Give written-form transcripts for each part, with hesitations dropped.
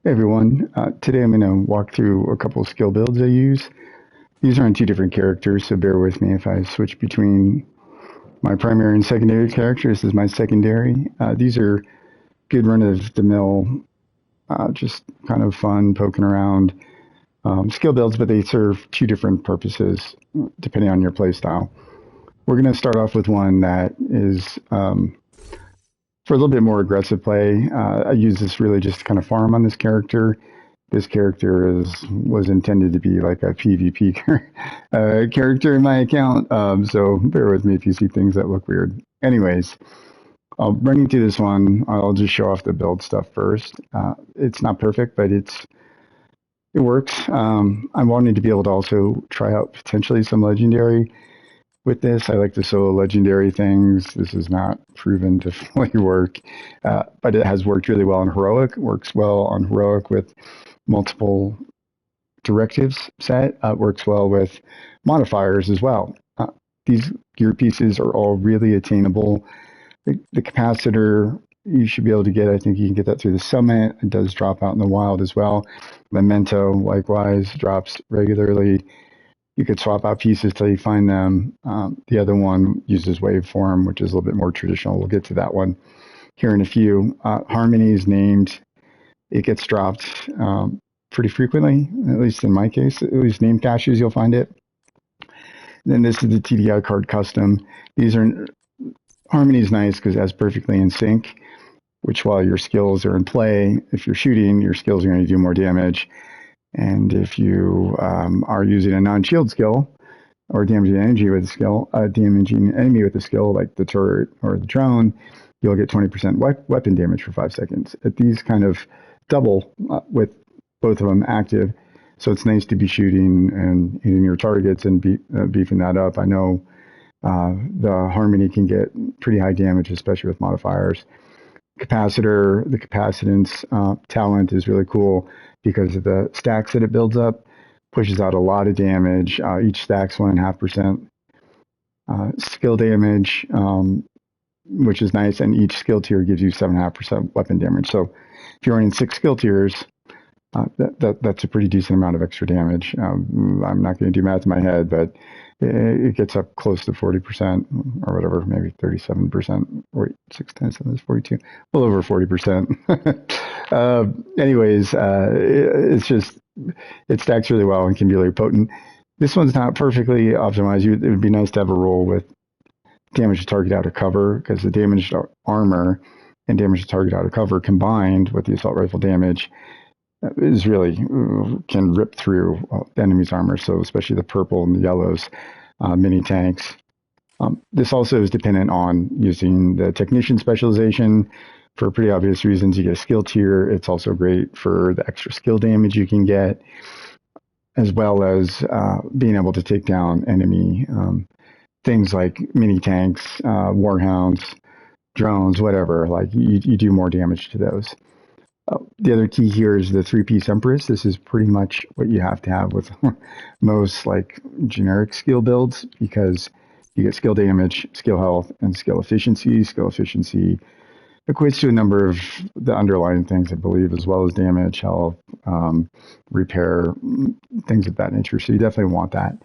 Hey everyone, today I'm going to walk through a couple of skill builds I use. These are on two different characters, so bear with me if I switch between my primary and secondary character. This is my secondary. These are good run-of-the-mill, just kind of fun, poking around skill builds, but they serve two different purposes depending on your playstyle. We're going to start off with one that is for a little bit more aggressive play. I use this really just to kind of farm on this character. This character was intended to be like a PvP character in my account, so bear with me if you see things that look weird. Anyways, running through this one, I'll just show off the build stuff first. It's not perfect, but it works. I wanted to be able to also try out potentially some legendary with this. I like to solo legendary things. This is not proven to fully work, but it has worked really well on heroic. It works well on heroic with multiple directives set. Works well with modifiers as well. These gear pieces are all really attainable. The capacitor you should be able to get. I think you can get that through the summit. It does drop out in the wild as well. Memento likewise drops regularly. You could swap out pieces till you find them. The other one uses waveform, which is a little bit more traditional. We'll get to that one here in a few. Harmony is named. It gets dropped pretty frequently, at least in my case. At least name caches, you'll find it. Then this is the TDI card custom. These are Harmony is nice because it has perfectly in sync, which while your skills are in play, if you're shooting, your skills are going to do more damage. And if you are using a non-shield skill or damaging energy with a skill, damaging an enemy with a skill like the turret or the drone, you'll get 20% weapon damage for 5 seconds. These kind of double with both of them active, so it's nice to be shooting and hitting your targets and beefing that up. I know the Harmony can get pretty high damage, especially with modifiers. Capacitor, the capacitance talent is really cool because of the stacks that it builds up, pushes out a lot of damage. Each stack's 1.5% skill damage, which is nice, and each skill tier gives you 7.5% weapon damage. So if you're running 6 skill tiers, that's a pretty decent amount of extra damage. I'm not going to do math in my head, but it gets up close to 40% or whatever, maybe 37%. Or 6 times 7 is 42, a little over 40%. Anyways, it's just, it stacks really well and can be really potent. This one's not perfectly optimized. It would be nice to have a roll with damage to target out of cover, because the damage to armor and damage to target out of cover combined with the assault rifle damage is really can rip through the enemy's armor. So especially the purple and the yellows mini tanks. This also is dependent on using the technician specialization for pretty obvious reasons. You get a skill tier. It's also great for the extra skill damage you can get, as well as being able to take down enemy things like mini tanks, warhounds, drones, whatever. Like you do more damage to those. The other key here is the 3-piece Empress. This is pretty much what you have to have with most like generic skill builds, because you get skill damage, skill health, and skill efficiency. Skill efficiency equates to a number of the underlying things, I believe, as well as damage, health, repair, things of that nature. So you definitely want that.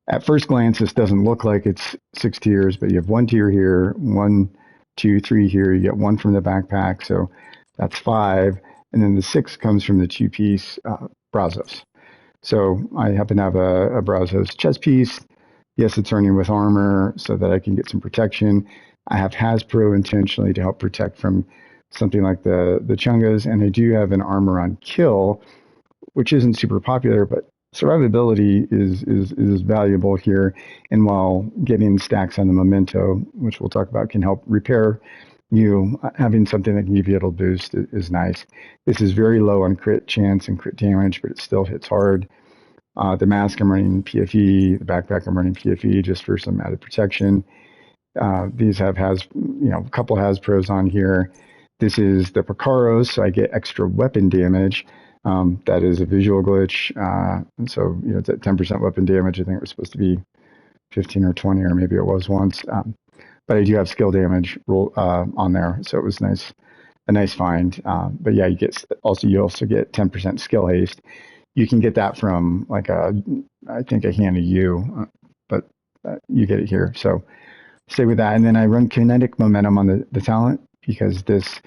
At first glance, this doesn't look like it's 6 tiers, but you have 1 tier here, 1, 2, 3 here. You get 1 from the backpack, so that's 5. And then the 6 comes from the 2-piece Brazos. So I happen to have a Brazos chest piece. Yes, it's earning with armor so that I can get some protection. I have Hasbro intentionally to help protect from something like the Chungas, and I do have an armor on kill, which isn't super popular, but survivability is valuable here. And while getting stacks on the Memento, which we'll talk about, can help repair you, having something that can give you a little boost is nice. This is very low on crit chance and crit damage, but it still hits hard. The mask I'm running PFE, the backpack I'm running PFE just for some added protection. These have a couple Hasbros on here. This is the Picaros, so I get extra weapon damage. That is a visual glitch. So it's at 10% weapon damage. I think it was supposed to be 15 or 20, or maybe it was once. But I do have skill damage on there, so it was nice a nice find. But yeah, you also get 10% skill haste. You can get that from like I think a hand of you, but you get it here. So stay with that. And then I run kinetic momentum on the talent because this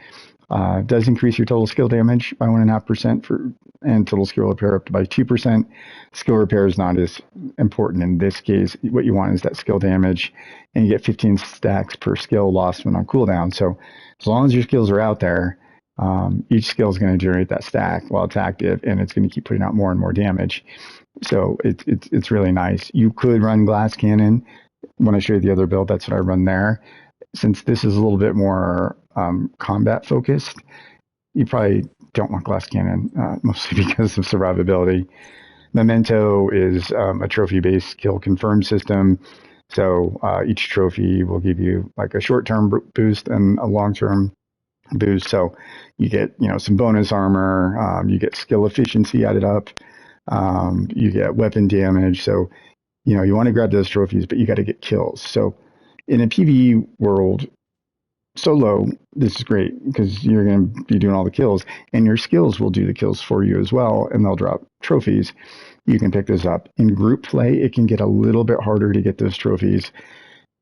does increase your total skill damage by 1.5% and total skill repair up to by 2%. Skill repair is not as important in this case. What you want is that skill damage, and you get 15 stacks per skill lost when on cooldown. So as long as your skills are out there, each skill is going to generate that stack while it's active, and it's going to keep putting out more and more damage. So it's really nice. You could run glass cannon. When I show you the other build, that's what I run there. Since this is a little bit more combat focused, you probably don't want glass cannon, mostly because of survivability. Memento is a trophy-based kill confirm system. So each trophy will give you like a short-term boost and a long-term boost. So you get, some bonus armor, you get skill efficiency added up, you get weapon damage. So, you want to grab those trophies, but you got to get kills. So in a PVE world, solo, this is great because you're going to be doing all the kills, and your skills will do the kills for you as well, and they'll drop trophies. You can pick those up. In group play, it can get a little bit harder to get those trophies.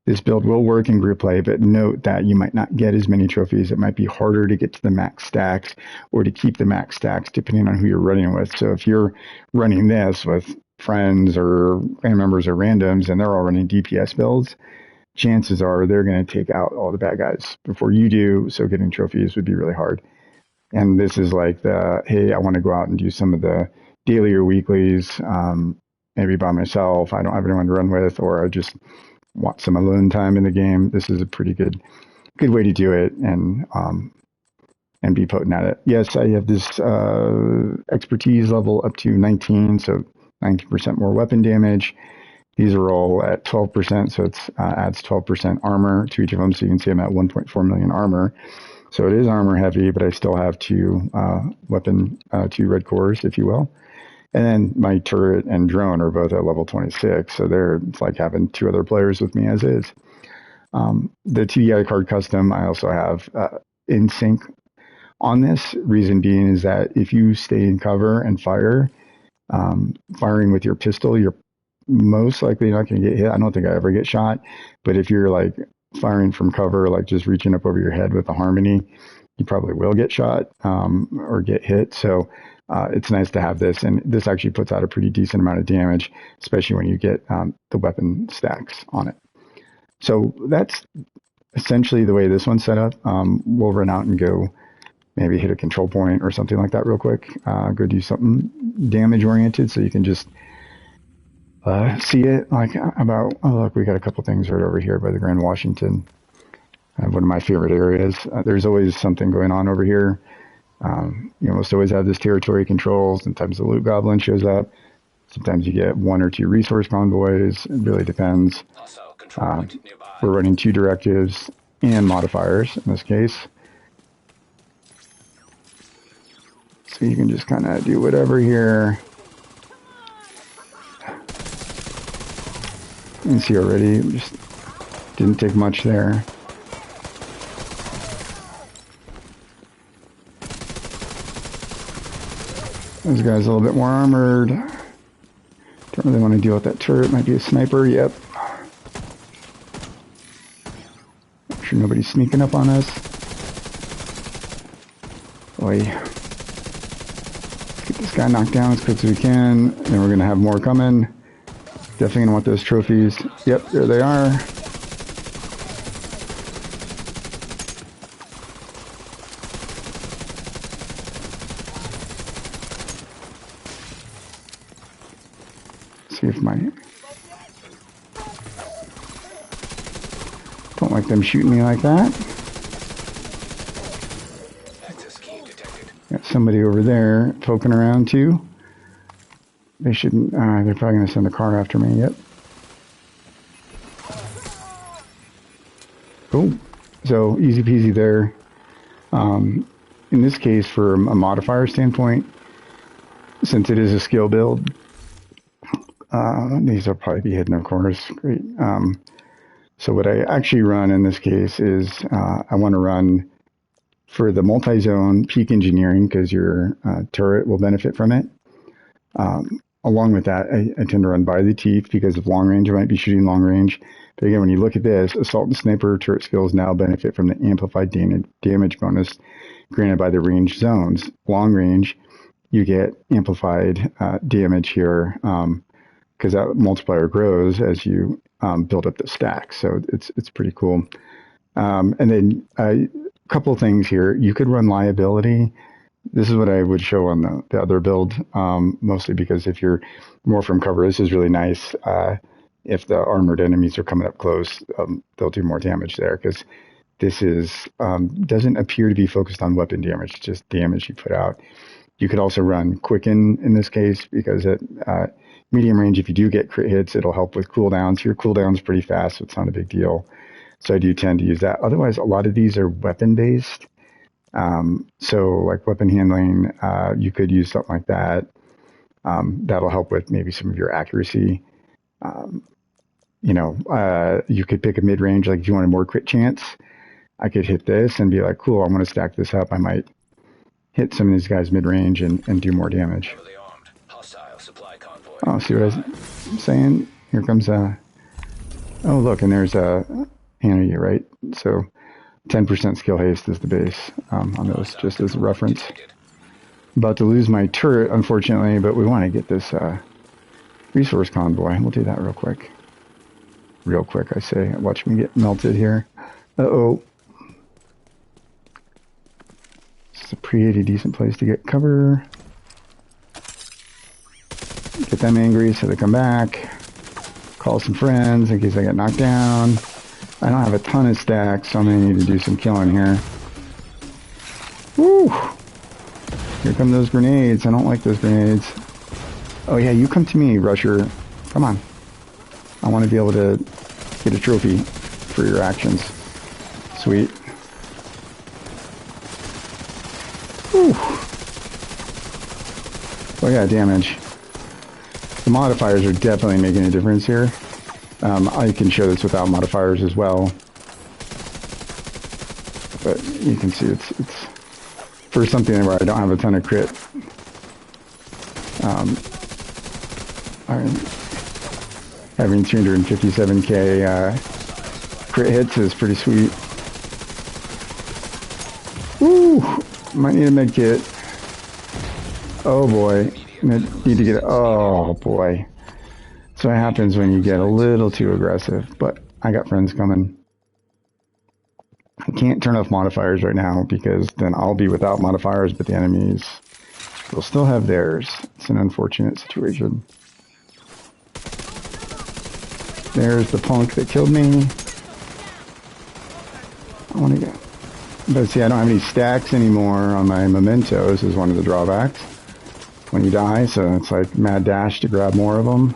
This build will work in group play, but note that you might not get as many trophies. It might be harder to get to the max stacks or to keep the max stacks depending on who you're running with. So if you're running this with friends or clan members or randoms and they're all running DPS builds, chances are they're going to take out all the bad guys before you do. So getting trophies would be really hard. And this is like hey, I want to go out and do some of the daily or weeklies, maybe by myself. I don't have anyone to run with, or I just want some alone time in the game. This is a pretty good way to do it and be potent at it. Yes, I have this expertise level up to 19, so 19% more weapon damage. These are all at 12%, so it adds 12% armor to each of them. So you can see I'm at 1.4 million armor. So it is armor heavy, but I still have two red cores, if you will. And then my turret and drone are both at level 26, so it's like having two other players with me as is. The TDI card custom, I also have in sync on this. Reason being is that if you stay in cover and fire, firing with your pistol, you're most likely not going to get hit. I don't think I ever get shot, but if you're like firing from cover, like just reaching up over your head with a harmony, you probably will get shot or get hit. So it's nice to have this, and this actually puts out a pretty decent amount of damage, especially when you get the weapon stacks on it. So that's essentially the way this one's set up. We'll run out and go maybe hit a control point or something like that real quick. Go do something damage oriented so you can just see it. Like look, we got a couple things right over here by the Grand Washington. One of my favorite areas. There's always something going on over here. You almost always have this territory control. Sometimes the loot goblin shows up. Sometimes you get one or two resource convoys. It really depends. We're running 2 directives and modifiers in this case. So you can just kind of do whatever here. You can see already, just didn't take much there. This guy's a little bit more armored. Don't really want to deal with that turret. Might be a sniper. Yep. Make sure nobody's sneaking up on us. Boy. Let's get this guy knocked down as quick as we can. And we're going to have more coming. Definitely going to want those trophies. Yep, there they are. See if don't like them shooting me like that. Got somebody over there poking around too. They shouldn't. They're probably going to send a car after me. Yep. Cool. So easy peasy there. In this case, from a modifier standpoint, since it is a skill build, these will probably be hidden, of course. Great. So what I actually run in this case is I want to run for the multi-zone peak engineering, because your turret will benefit from it. Along with that, I tend to run by the teeth because of long range. I might be shooting long range. But again, when you look at this, assault and sniper turret skills now benefit from the amplified damage bonus granted by the range zones. Long range, you get amplified damage here because that multiplier grows as you build up the stack. So it's pretty cool. And then a couple things here. You could run liability. This is what I would show on the other build, mostly because if you're more from cover, this is really nice. If the armored enemies are coming up close, they'll do more damage there because this is doesn't appear to be focused on weapon damage, it's just damage you put out. You could also run quicken in this case because at medium range, if you do get crit hits, it'll help with cooldowns. Your cooldown's pretty fast, so it's not a big deal. So I do tend to use that. Otherwise, a lot of these are weapon-based. So like weapon handling, you could use something like that. That'll help with maybe some of your accuracy. You could pick a mid-range, like if you want a more crit chance, I could hit this and be like, cool, I'm going to stack this up. I might hit some of these guys mid-range and do more damage. Oh, see what I'm saying? Here comes oh, look, and there's a Hannah, right? So 10% skill haste is the base on those, just as a reference. About to lose my turret, unfortunately, but we want to get this resource convoy. We'll do that real quick. Real quick, I say. Watch me get melted here. Uh-oh. This is a pretty decent place to get cover. Get them angry so they come back. Call some friends in case I get knocked down. I don't have a ton of stacks, so I'm going to need to do some killing here. Woo! Here come those grenades. I don't like those grenades. Oh yeah, you come to me, Rusher. Come on. I want to be able to get a trophy for your actions. Sweet. Whew. Oh yeah, damage. The modifiers are definitely making a difference here. I can show this without modifiers as well. But you can see it's for something where I don't have a ton of crit. Having 257k crit hits is pretty sweet. Woo! Might need a med kit. Oh boy. Need to get it. Oh boy. That's what happens when you get a little too aggressive. But I got friends coming. I can't turn off modifiers right now because then I'll be without modifiers, but the enemies will still have theirs. It's an unfortunate situation. There's the punk that killed me. I want to go. But see, I don't have any stacks anymore on my mementos is one of the drawbacks when you die. So it's like mad dash to grab more of them.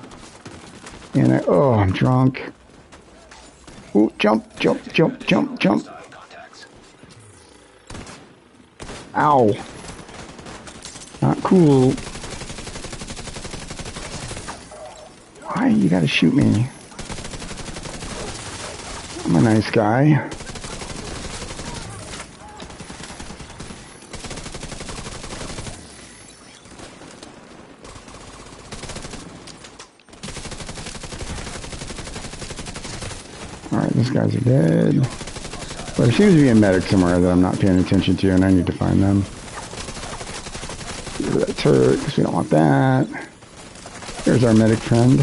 And I'm drunk. Ooh, jump, jump, jump, jump, jump. Ow. Not cool. Why you gotta shoot me? I'm a nice guy. Alright, these guys are dead. But there seems to be a medic somewhere that I'm not paying attention to, and I need to find them. Get rid of that turret, because we don't want that. Here's our medic friend.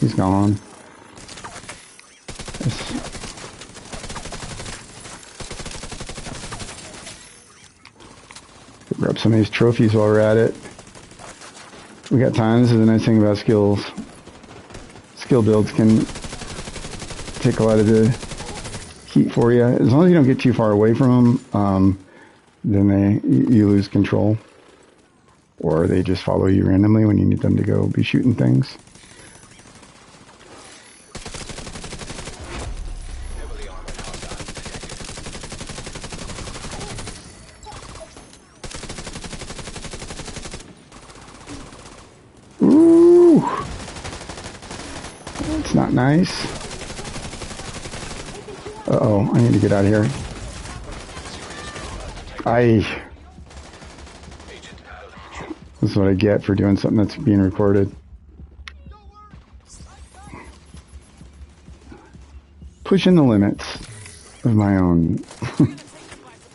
He's gone. Grab some of these trophies while we're at it. We got time. This is the nice thing about skills. Skill builds can take a lot of the heat for you. As long as you don't get too far away from them, then you lose control. Or they just follow you randomly when you need them to go be shooting things. Ooh! That's not nice. Uh-oh, I need to get out of here. This is what I get for doing something that's being recorded. Pushing the limits of my own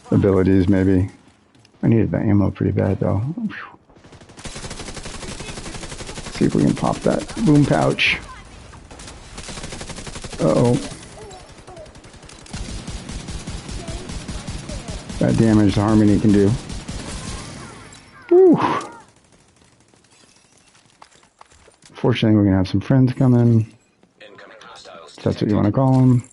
abilities, maybe. I needed the ammo pretty bad, though. See if we can pop that boom pouch. Uh-oh. That damage the Harmony can do. Whew. Fortunately, we're going to have some friends coming. If that's what you want to call them.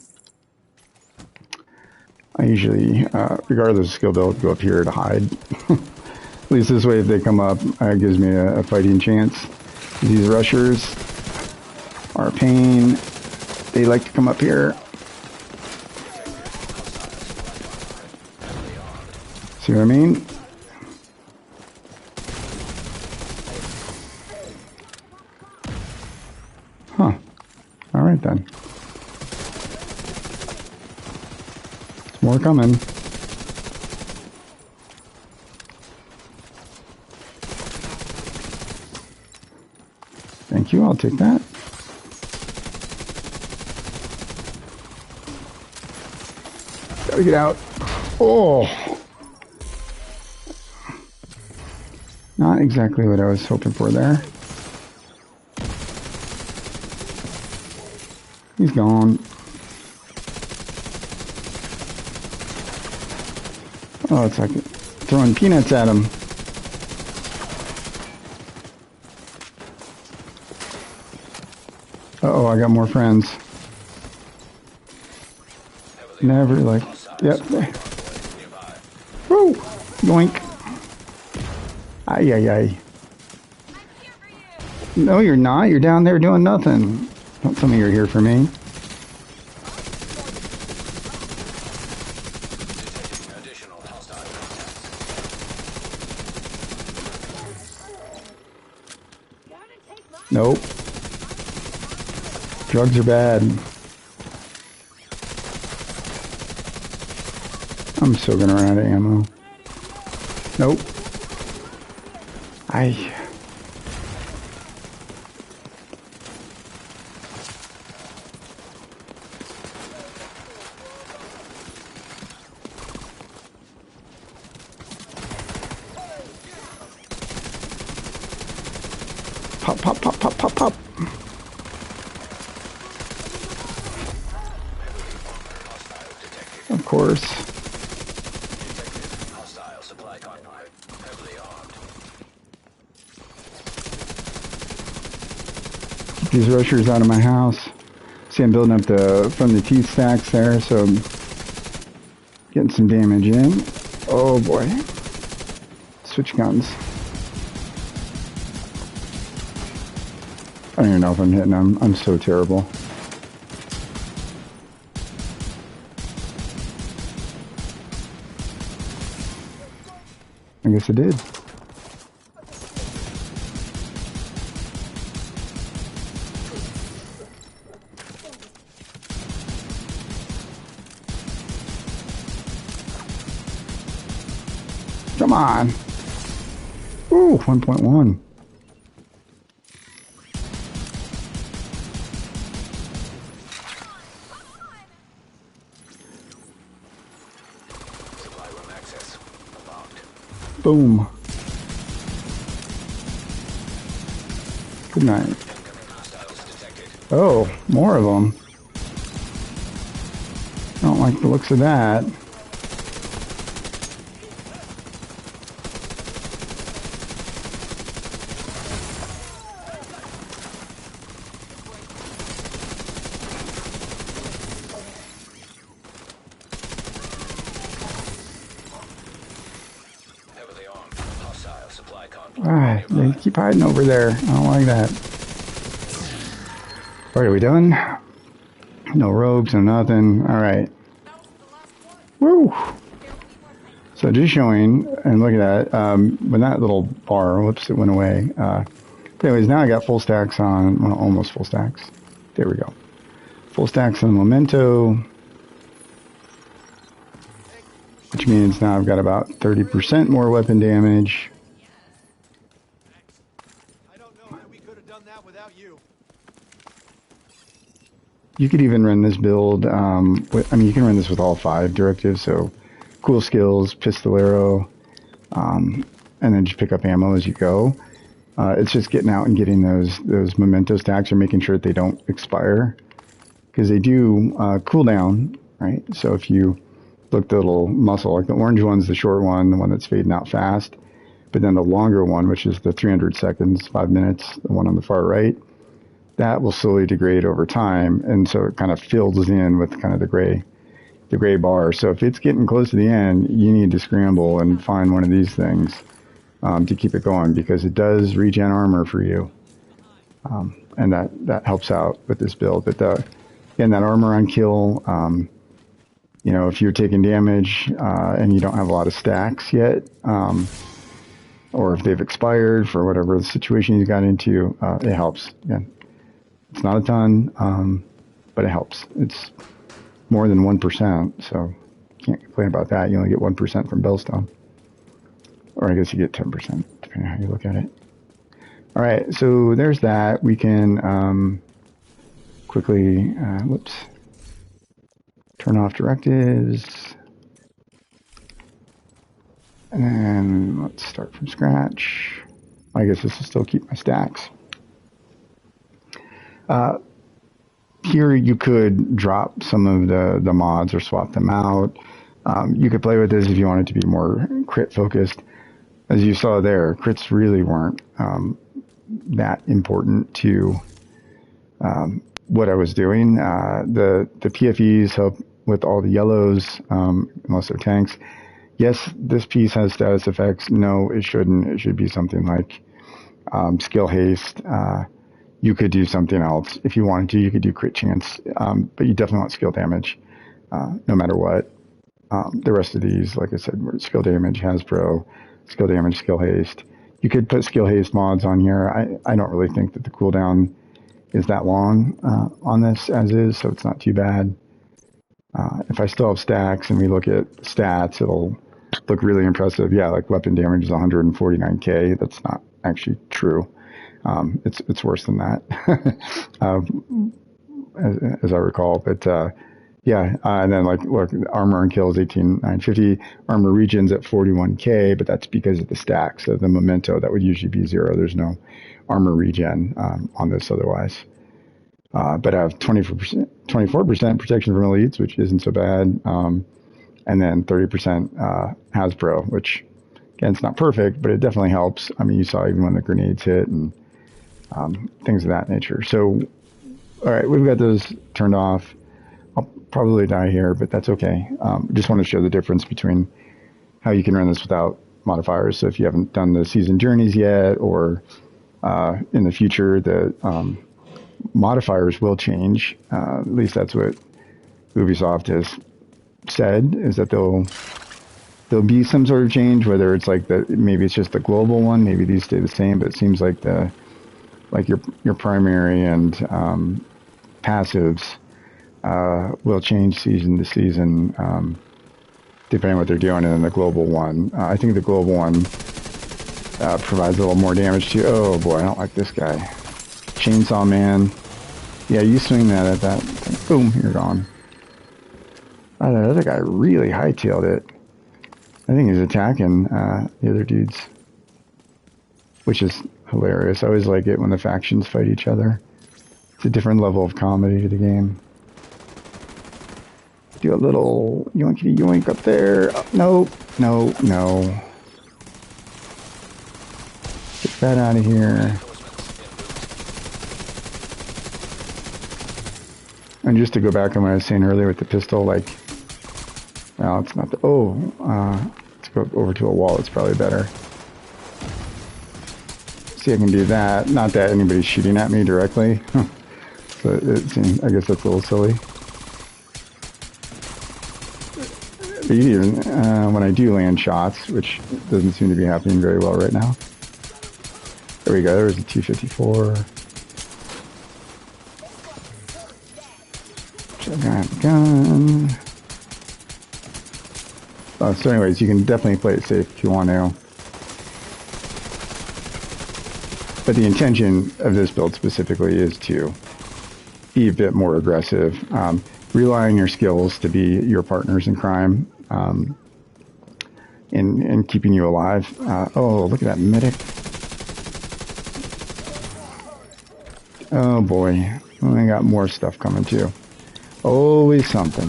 I usually, regardless of skill build, go up here to hide. At least this way, if they come up, it gives me a fighting chance. These rushers are a pain. They like to come up here. See what I mean? Huh. All right then. More coming. Thank you, I'll take that. Gotta get out. Oh! Not exactly what I was hoping for there. He's gone. Oh, it's like throwing peanuts at him. Uh-oh, I got more friends. Never like... Yep. Woo! Yoink. Ay, ay, ay. No, you're not. You're down there doing nothing. Don't tell me you're here for me. Nope. Drugs are bad. I'm still gonna run out of ammo. Nope. Pop, pop, pop, pop, pop, pop. Of course. Keep these rushers out of my house. See, I'm building up from the teeth stacks there, so I'm getting some damage in. Oh boy. Switch guns. I don't even know if I'm hitting them. I'm so terrible. I guess I did. Come on. Ooh, 1.1. Boom. Good night. Oh, more of them. I don't like the looks of that. Alright, they keep hiding over there. I don't like that. Alright, are we done? No robes, no nothing. Alright. Woo! So just showing, and look at that, when that little bar, whoops, it went away. But anyways, now I got full stacks on, well, almost full stacks. There we go. Full stacks on Memento. which means now I've got about 30% more weapon damage. I don't know how we could have done that without you. You could even run this build, I mean, you can run this with all 5 directives, so cool skills, pistolero, and then just pick up ammo as you go. It's just getting out and getting those memento stacks, or making sure that they don't expire, because they do cool down, right? So if you look at the little muscle, like the orange one's the short one, the one that's fading out fast, but then the longer one, which is the 300 seconds, 5 minutes, the one on the far right, that will slowly degrade over time, and so it kind of fills in with kind of the gray bar. So if it's getting close to the end, you need to scramble and find one of these things to keep it going, because it does regen armor for you, and that helps out with this build. But again, that armor on kill, you know, if you're taking damage and you don't have a lot of stacks yet, or if they've expired for whatever the situation you got into, it helps. Again, it's not a ton, but it helps. It's more than 1%, so can't complain about that. You only get 1% from Bellstone. Or I guess you get 10%, depending on how you look at it. All right, so there's that. We can quickly, turn off directives. And then let's start from scratch. I guess this will still keep my stacks. Here you could drop some of the mods or swap them out. You could play with this if you wanted to be more crit focused. As you saw there, crits really weren't that important to what I was doing. The PFEs help with all the yellows, unless they're tanks. Yes, this piece has status effects. No, it shouldn't. It should be something like skill haste. You could do something else if you wanted to. You could do crit chance, but you definitely want skill damage, no matter what. The rest of these, like I said, were skill damage, Hasbro, skill damage, skill haste. You could put skill haste mods on here. I don't really think that the cooldown is that long on this as is, so it's not too bad. If I still have stacks and we look at stats, it'll look really impressive. Yeah, like weapon damage is 149k. That's not actually true. It's worse than that, as I recall. But yeah, and then like look, armor and kills 18,950, armor regions at 41k, but that's because of the stacks. So the memento, that would usually be 0. There's no armor regen on this otherwise. But I have 24% protection from elites, which isn't so bad, and then 30% Hasbro, which again, it's not perfect, but it definitely helps. I mean, you saw even when the grenades hit and things of that nature. So, all right, we've got those turned off. I'll probably die here, but that's okay. Just want to show the difference between how you can run this without modifiers. So if you haven't done the season journeys yet, or in the future, the modifiers will change. At least that's what Ubisoft has said, is that there'll be some sort of change, whether it's like maybe it's just the global one, maybe these stay the same, but it seems like your primary and passives will change season to season, depending on what they're doing. And then the global one, I think the global one provides a little more damage to. Oh boy, I don't like this guy. Chainsaw Man. Yeah, you swing that at that thing. Boom, you're gone. Oh, that other guy really hightailed it. I think he's attacking the other dudes, which is hilarious. I always like it when the factions fight each other. It's a different level of comedy to the game. Do a little yoinkity yoink up there. Oh, no, no, no. Get that out of here. And just to go back on what I was saying earlier with the pistol, like, well, it's not the, let's go over to a wall, it's probably better. See if I can do that. Not that anybody's shooting at me directly. So it seems, I guess that's a little silly. But even when I do land shots, which doesn't seem to be happening very well right now. There we go, there's a T-54. Gun. So anyways, you can definitely play it safe if you want to. But the intention of this build specifically is to be a bit more aggressive. Rely on your skills to be your partners in crime in keeping you alive. Oh, look at that medic. Oh boy, I got more stuff coming too. Always something.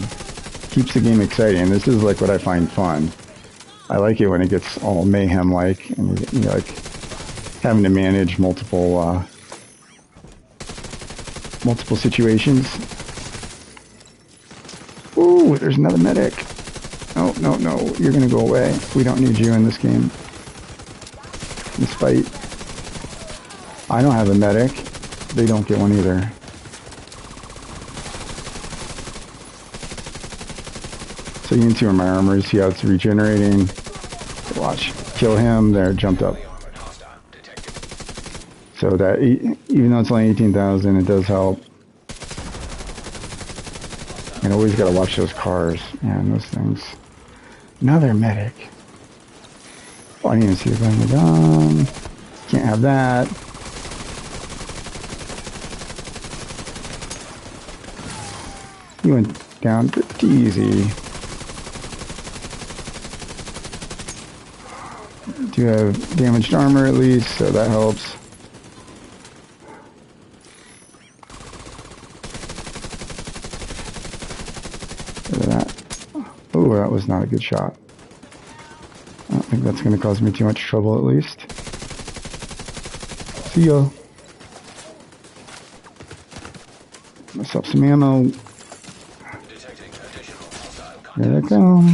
Keeps the game exciting. This is like what I find fun. I like it when it gets all mayhem-like and you like having to manage multiple situations. Ooh, there's another medic. No, no, no, you're gonna go away. We don't need you in this game. This fight. I don't have a medic. They don't get one either. So you can see where my armor is, see how it's regenerating. Watch. Kill him. There, jumped up. So that, even though it's only 18,000, it does help. And always gotta watch those cars. Man, those things. Another medic. Oh, I didn't even see it going down. Can't have that. He went down pretty easy. Do have damaged armor at least, so that helps. Look at that. Oh, that was not a good shot. I don't think that's going to cause me too much trouble at least. See ya. Myself some ammo. There they go.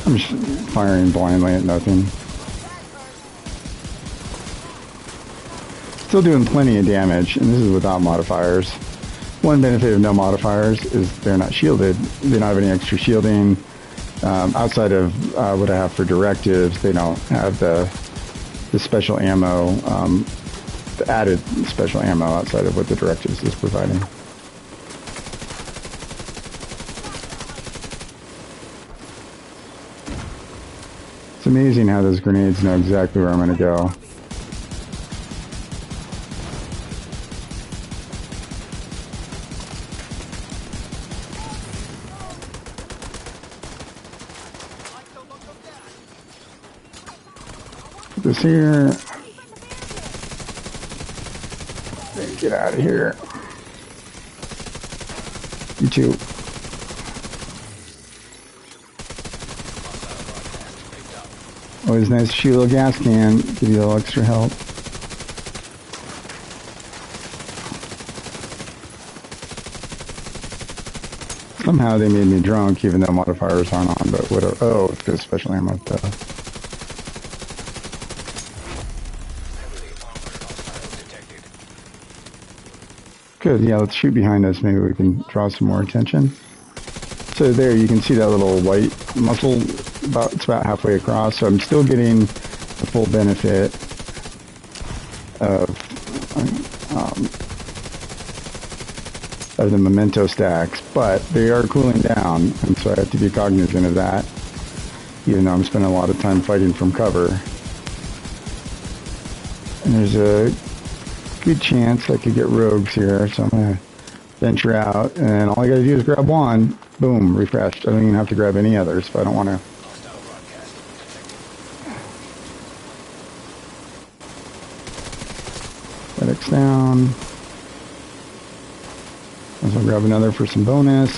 I'm just firing blindly at nothing. Still doing plenty of damage, and this is without modifiers. One benefit of no modifiers is they're not shielded. They don't have any extra shielding. Outside of what I have for directives, they don't have the special ammo, the added special ammo outside of what the directives is providing. It's amazing how those grenades know exactly where I'm going to go. Put this here. Then get out of here. You too. Always nice to shoot a little gas can, give you a little extra help. Somehow they made me drunk even though modifiers aren't on, but whatever. Oh, it's good special ammo though. Good, yeah, let's shoot behind us. Maybe we can draw some more attention. So there you can see that little white muscle, it's about halfway across, so I'm still getting the full benefit of the memento stacks, but they are cooling down, and so I have to be cognizant of that, even though I'm spending a lot of time fighting from cover. And there's a good chance I could get rogues here, so I'm going to venture out, and all I gotta do is grab one, boom, refreshed. I don't even have to grab any others if I don't want to. Medic's down. I'll grab another for some bonus.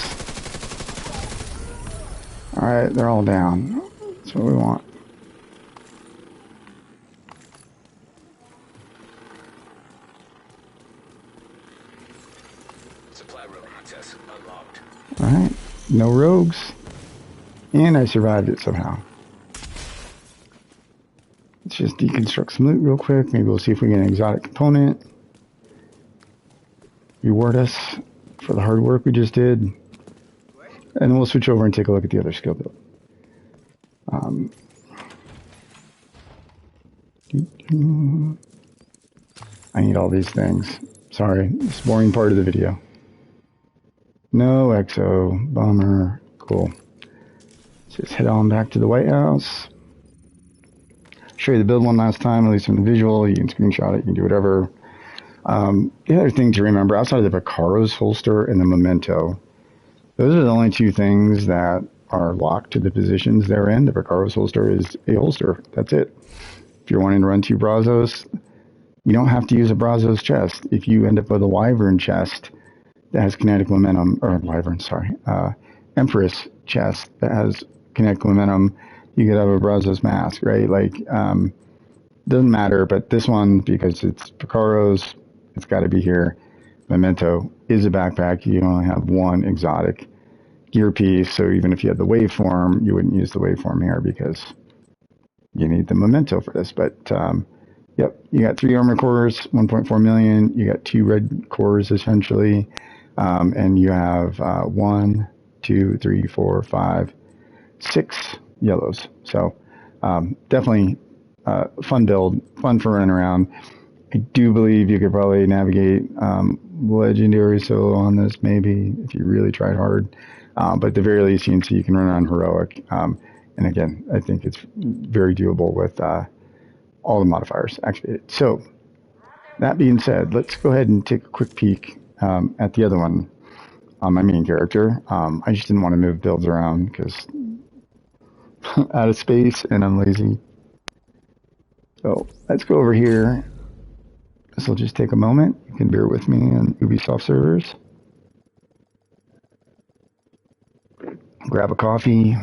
Alright, they're all down. That's what we want. Supply room access unlocked. Alright, no rogues. And I survived it somehow. Let's just deconstruct some loot real quick. Maybe we'll see if we get an exotic component. Reward us for the hard work we just did. And then we'll switch over and take a look at the other skill build. I need all these things. Sorry, it's a boring part of the video. No exo, bummer, cool. Let's just head on back to the White House. Show you the build one last time, at least from the visual. You can screenshot it, you can do whatever. The other thing to remember, outside of the Vacaro's holster and the Memento, those are the only two things that are locked to the positions they're in. The Vacaro's holster is a holster. That's it. If you're wanting to run 2 Brazos, you don't have to use a Brazos chest. If you end up with a Wyvern chest that has kinetic momentum, or Wyvern, sorry, Empress chest that has kinetic momentum, you could have a Brazos mask, right? Like, doesn't matter, but this one, because it's Vacaro's, it's got to be here. Memento is a backpack. You only have one exotic gear piece, so even if you had the waveform, you wouldn't use the waveform here because you need the Memento for this. But yep, you got 3 armor cores, 1.4 million. You got 2 red cores essentially, and you have 1, 2, 3, 4, 5, 6 yellows. So definitely fun build, fun for running around. I do believe you could probably navigate legendary solo on this, maybe if you really tried hard. But at the very least, you can see you can run around heroic. And again, I think it's very doable with all the modifiers activated. So that being said, let's go ahead and take a quick peek at the other one on my main character. I just didn't want to move builds around because out of space and I'm lazy. So let's go over here. This will just take a moment. You can bear with me on Ubisoft servers. Grab a coffee,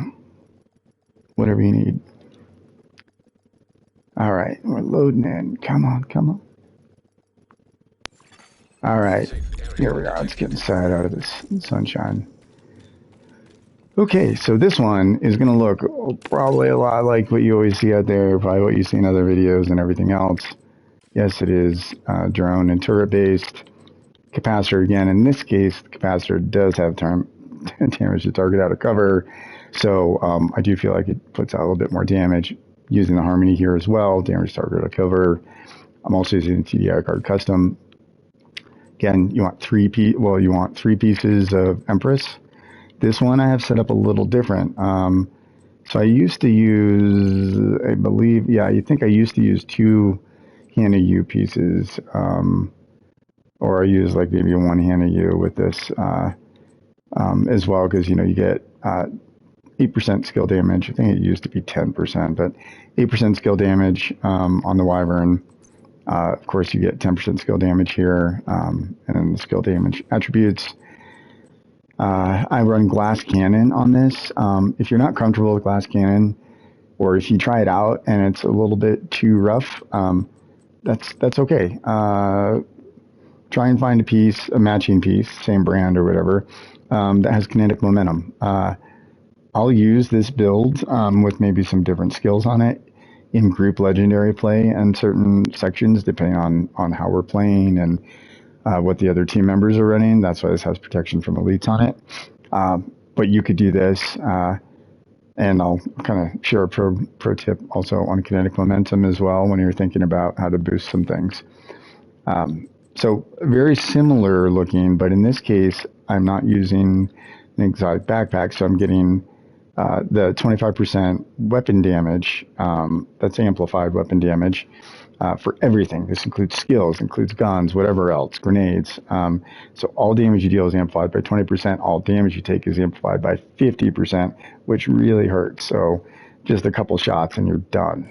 whatever you need. All right, we're loading in. Come on, come on. All right, here we are. Let's get inside out of this sunshine. Okay, so this one is going to look probably a lot like what you always see out there, probably what you see in other videos and everything else. Yes, it is drone and turret based. Capacitor again. In this case, the capacitor does have damage to target out of cover. So I do feel like it puts out a little bit more damage using the Harmony here as well. Damage to target out of cover. I'm also using the TDI card custom. Again, you want three pieces of Empress. This one I have set up a little different. So I used to use, I believe, yeah, I think I used to use 2 Hannah U pieces, or I use like maybe 1 Hannah U with this as well, because you get 8% skill damage. I think it used to be 10%, but 8% skill damage on the Wyvern. Of course, you get 10% skill damage here, and then the skill damage attributes. I run Glass Cannon on this. If you're not comfortable with Glass Cannon, or if you try it out and it's a little bit too rough, that's okay. Try and find a matching piece, same brand or whatever, that has kinetic momentum. I'll use this build with maybe some different skills on it in group legendary play and certain sections, depending on how we're playing and what the other team members are running. That's why this has protection from elites on it. But you could do this, and I'll kind of share a pro tip also on kinetic momentum as well when you're thinking about how to boost some things. So very similar looking, but in this case, I'm not using an exotic backpack, so I'm getting the 25% weapon damage, that's amplified weapon damage, for everything. This includes skills, includes guns, whatever else, grenades. So all damage you deal is amplified by 20%. All damage you take is amplified by 50%, which really hurts. So just a couple shots and you're done.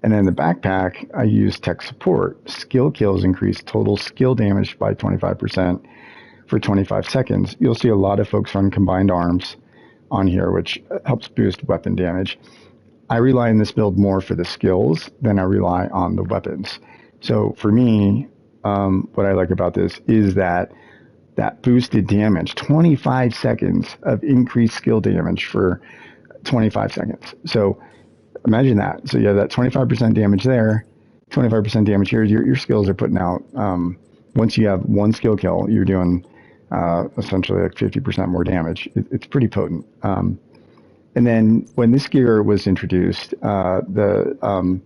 And then the backpack, I use tech support. Skill kills increase total skill damage by 25% for 25 seconds. You'll see a lot of folks run combined arms on here, which helps boost weapon damage. I rely on this build more for the skills than I rely on the weapons. So for me, what I like about this is that boosted damage, 25 seconds of increased skill damage for 25 seconds. So imagine that. So you have that 25% damage there, 25% damage here. Your skills are putting out, once you have one skill kill, you're doing essentially like 50% more damage. It's pretty potent. And then when this gear was introduced, the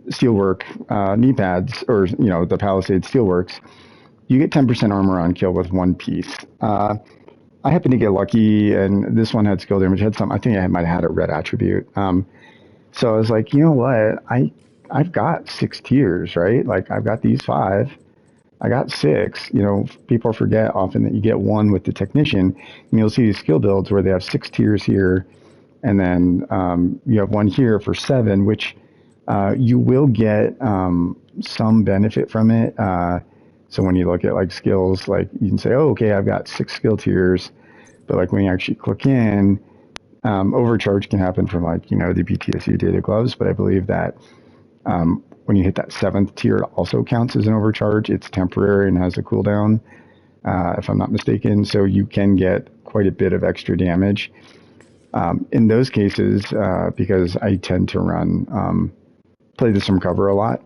steelwork knee pads, or the Palisade steelworks, you get 10% armor on kill with one piece. I happened to get lucky, and this one had skill damage. Had some. I think I might have had a red attribute. So I was like, you know what? I've got 6 tiers, right? Like I've got these 5. I got 6. People forget often that you get 1 with the technician, and you'll see these skill builds where they have 6 tiers here, and then you have 1 here for 7, which you will get some benefit from it. So when you look at like skills, like you can say, oh, okay, I've got 6 skill tiers, but like when you actually click in, overcharge can happen from like, the BTSU data gloves, but I believe that when you hit that 7th tier, it also counts as an overcharge. It's temporary and has a cooldown, if I'm not mistaken. So you can get quite a bit of extra damage. In those cases, because I tend to run, play this from cover a lot,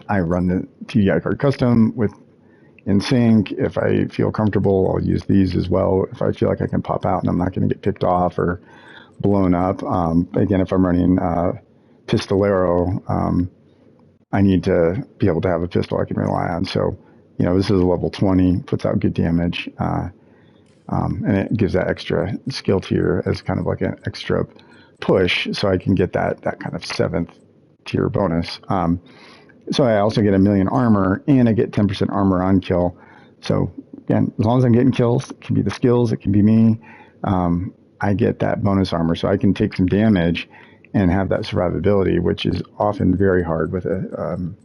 I run the TDI card custom with in sync. If I feel comfortable, I'll use these as well. If I feel like I can pop out and I'm not going to get picked off or blown up. Again, if I'm running Pistolero, I need to be able to have a pistol I can rely on. So, this is a level 20, puts out good damage, and it gives that extra skill tier as kind of like an extra push, so I can get that kind of 7th tier bonus. So I also get 1,000,000 armor, and I get 10% armor on kill. So again, as long as I'm getting kills, it can be the skills, it can be me. I get that bonus armor, so I can take some damage and have that survivability, which is often very hard with a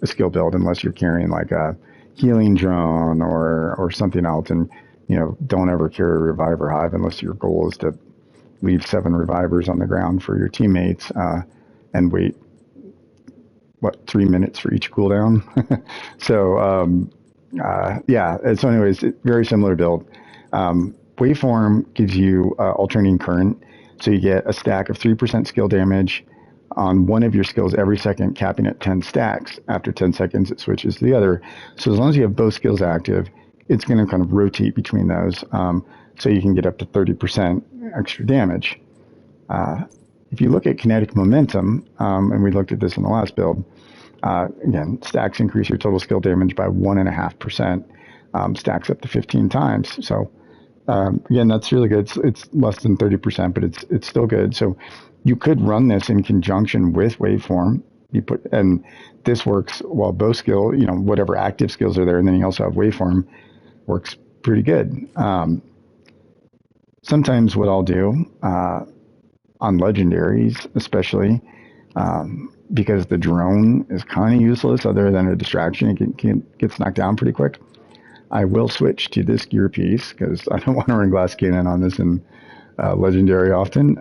skill build, unless you're carrying like a healing drone or something else. And don't ever carry a reviver hive unless your goal is to leave 7 revivers on the ground for your teammates and wait 3 minutes for each cooldown. So yeah. So anyways, very similar build. Waveform gives you alternating current, so you get a stack of 3% skill damage on one of your skills every second, capping at 10 stacks. After 10 seconds, it switches to the other. So as long as you have both skills active, it's going to kind of rotate between those, so you can get up to 30% extra damage. If you look at kinetic momentum, and we looked at this in the last build, again, stacks increase your total skill damage by 1.5%, stacks up to 15 times. So again, that's really good. It's less than 30%, but it's still good. So you could run this in conjunction with waveform. And this works while both skill, whatever active skills are there, and then you also have waveform, works pretty good. Sometimes what I'll do on legendaries, especially, because the drone is kind of useless other than a distraction, it gets knocked down pretty quick. I will switch to this gear piece because I don't want to run glass cannon on this in legendary often.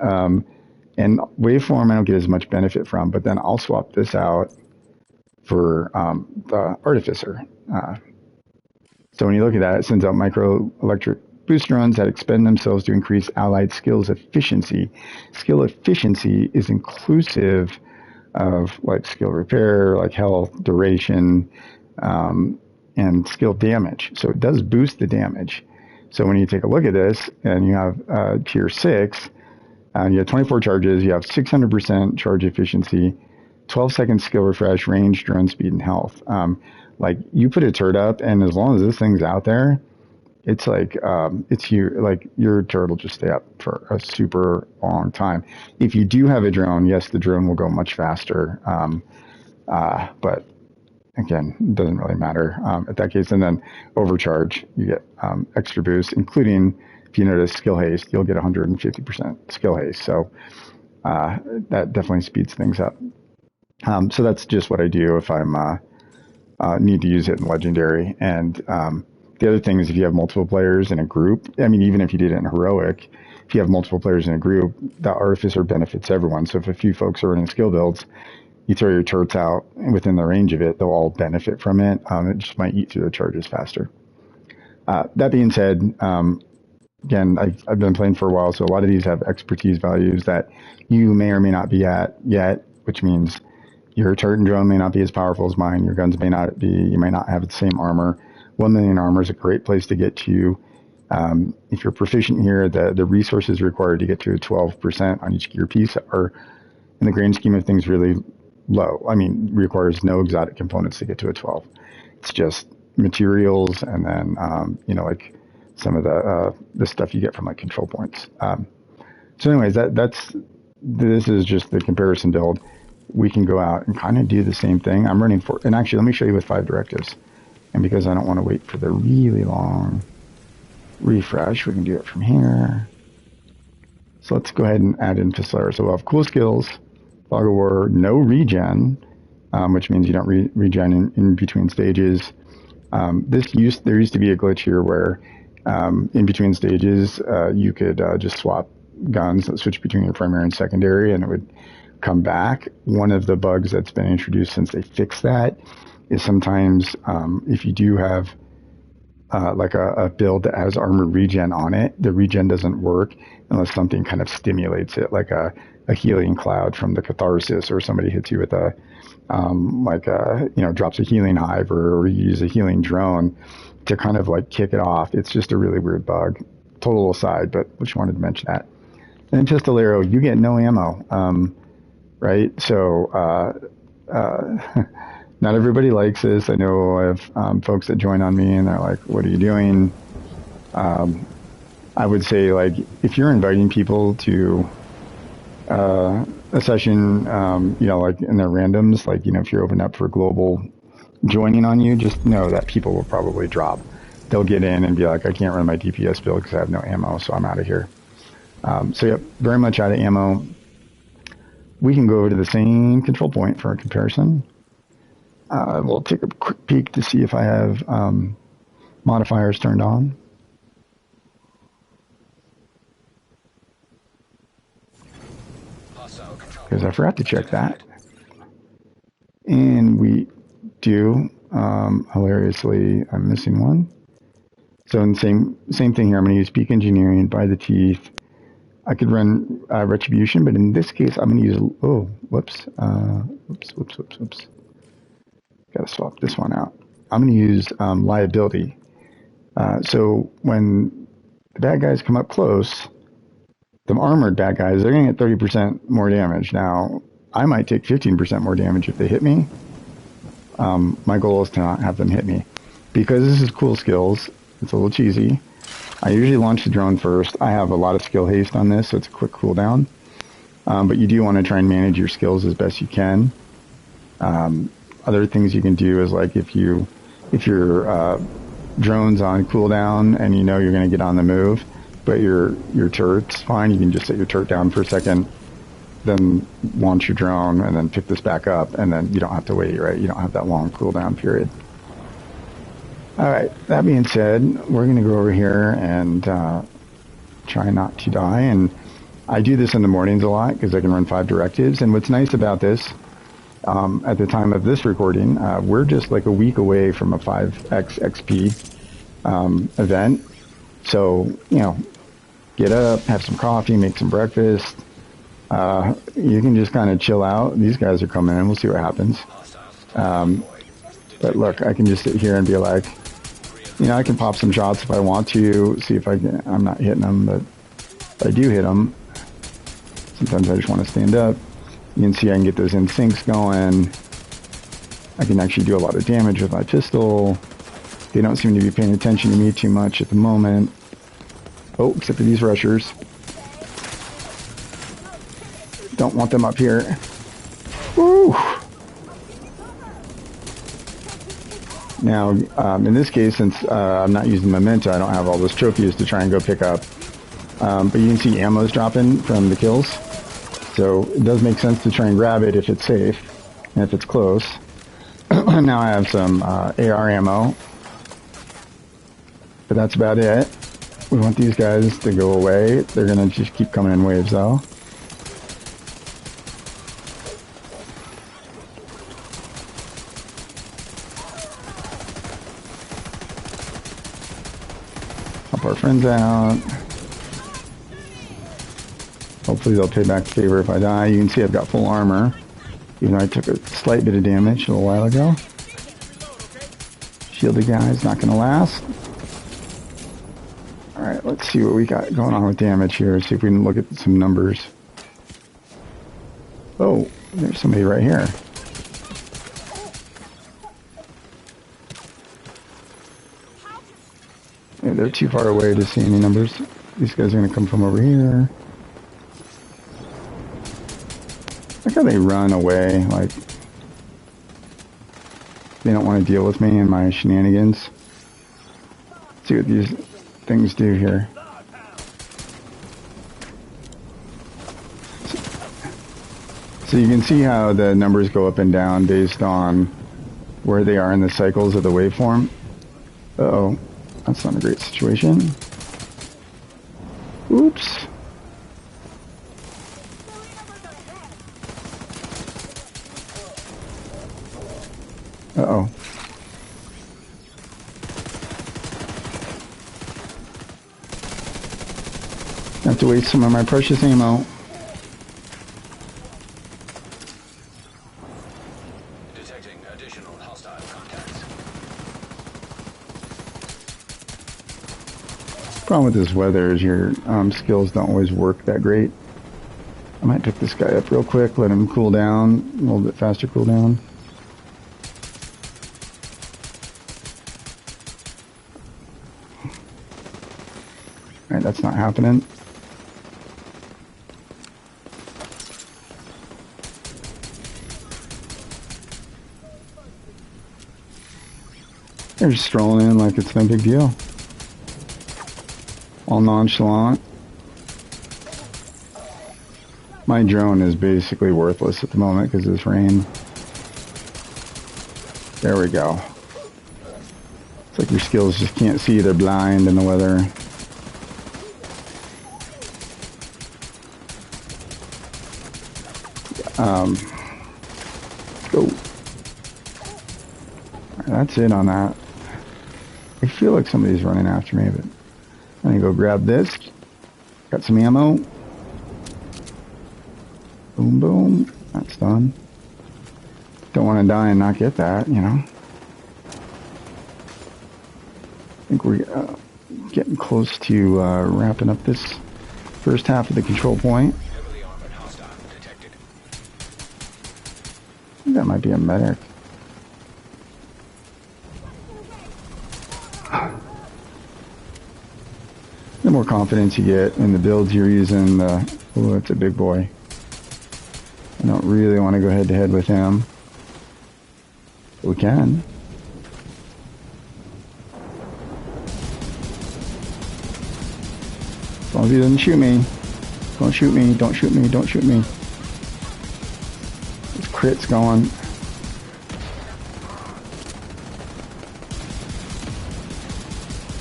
And waveform I don't get as much benefit from, but then I'll swap this out for the artificer. So when you look at that, it sends out micro electric boost runs that expend themselves to increase allied skills efficiency. Skill efficiency is inclusive of like skill repair, like health, duration, and skill damage. So it does boost the damage. So when you take a look at this and you have tier 6, you have 24 charges, you have 600% charge efficiency, 12 seconds skill refresh, range, drone speed, and health. Like you put a turret up, and as long as this thing's out there, it's like your turret will just stay up for a super long time. If you do have a drone, yes, the drone will go much faster. But again, it doesn't really matter at that case. And then overcharge, you get extra boost, including, if you notice skill haste, you'll get 150% skill haste. So that definitely speeds things up. So that's just what I do if I'm need to use it in legendary. And the other thing is, if you have multiple players in a group, I mean, even if you did it in heroic, if you have multiple players in a group, the artificer benefits everyone. So if a few folks are running skill builds, you throw your turrets out within the range of it, they'll all benefit from it. It just might eat through the charges faster. That being said, again, I've been playing for a while, so a lot of these have expertise values that you may or may not be at yet, which means your turret and drone may not be as powerful as mine. Your guns may not be, you may not have the same armor. 1,000,000 armor is a great place to get to. If you're proficient here, the resources required to get to 12% on each gear piece are, in the grand scheme of things, really low. I mean, requires no exotic components to get to a 12. It's just materials and then, like some of the stuff you get from like control points. So anyways, this is just the comparison build. We can go out and kind of do the same thing. I'm running and actually, let me show you with 5 directives. And because I don't want to wait for the really long refresh, we can do it from here. So let's go ahead and add in Pistolero. So we'll have cool skills, Fog of War, no regen, which means you don't regen in between stages. There used to be a glitch here where in between stages you could just swap guns, switch between your primary and secondary, and it would come back. One of the bugs that's been introduced since they fixed that is sometimes if you do have like a build that has armor regen on it, the regen doesn't work unless something kind of stimulates it, like a healing cloud from the catharsis, or somebody hits you with drops a healing hive, or you use a healing drone to kind of like kick it off. It's just a really weird bug. Total aside, but just wanted to mention that. And then Pistolero, you get no ammo, right? So not everybody likes this. I know I have folks that join on me and they're like, what are you doing? I would say, like, if you're inviting people to a session, like in their randoms, like, if you're open up for global joining on you, just know that people will probably drop. They'll get in and be like, I can't run my DPS build because I have no ammo, so I'm out of here. So yep, very much out of ammo. We can go over to the same control point for a comparison. We'll take a quick peek to see if I have modifiers turned on. Because I forgot to check that. And we do. Hilariously, I'm missing one. So in the same thing here, I'm going to use Peak Engineering by the teeth. I could run Retribution, but in this case, I'm going to use, whoops. Got to swap this one out. I'm going to use Liability. So when the bad guys come up close, the armored bad guys, they're going to get 30% more damage. Now, I might take 15% more damage if they hit me. My goal is to not have them hit me. Because this is cool skills, it's a little cheesy. I usually launch the drone first. I have a lot of skill haste on this, so it's a quick cooldown. But you do want to try and manage your skills as best you can. Other things you can do is, like, if your drone's on cooldown and you know you're going to get on the move, but your turret's fine, you can just set your turret down for a second, then launch your drone, and then pick this back up, and then you don't have to wait, right? You don't have that long cooldown period. Alright, that being said, we're going to go over here and try not to die, and I do this in the mornings a lot because I can run 5 directives, and what's nice about this, at the time of this recording, we're just like a week away from a 5x XP event, so, get up, have some coffee, make some breakfast. You can just kind of chill out. These guys are coming in. We'll see what happens. But look, I can just sit here and be like, I can pop some shots if I want to, see if I can. I'm not hitting them, but if I do hit them, sometimes I just want to stand up. You can see I can get those instincts going. I can actually do a lot of damage with my pistol. They don't seem to be paying attention to me too much at the moment. Oh, except for these rushers. Don't want them up here. Woo! Now, in this case, since I'm not using Memento, I don't have all those trophies to try and go pick up. But you can see ammo's dropping from the kills. So it does make sense to try and grab it if it's safe and if it's close. Now I have some AR ammo. But that's about it. We want these guys to go away. They're going to just keep coming in waves, though. Help our friends out. Hopefully they'll pay back the favor if I die. You can see I've got full armor, even though I took a slight bit of damage a little while ago. Shielded guy's not going to last. Alright, let's see what we got going on with damage here. See if we can look at some numbers. Oh, there's somebody right here. Yeah, they're too far away to see any numbers. These guys are going to come from over here. Look how they run away, like they don't want to deal with me and my shenanigans. Let's see what these things do here. So you can see how the numbers go up and down based on where they are in the cycles of the waveform. Uh-oh, that's not a great situation. Oops. Uh-oh. I have to waste some of my precious ammo. Detecting additional hostile contacts. Problem with this weather is your skills don't always work that great. I might pick this guy up real quick, let him cool down, a little bit faster cool down. Alright, that's not happening. They're just strolling in like it's no big deal. All nonchalant. My drone is basically worthless at the moment because of this rain. There we go. It's like your skills just can't see, they're blind in the weather. Go. That's it on that. I feel like somebody's running after me, but I'm gonna go grab this. Got some ammo. Boom, boom. That's done. Don't want to die and not get that, you know. I think we're getting close to wrapping up this first half of the control point. Heavily armored hostile detected. I think that might be a medic. The more confidence you get in the builds you're using, the... Oh, that's a big boy. I don't really want to go head to head with him. But we can. As long as he doesn't shoot me. Don't shoot me, don't shoot me, don't shoot me. This crit's going.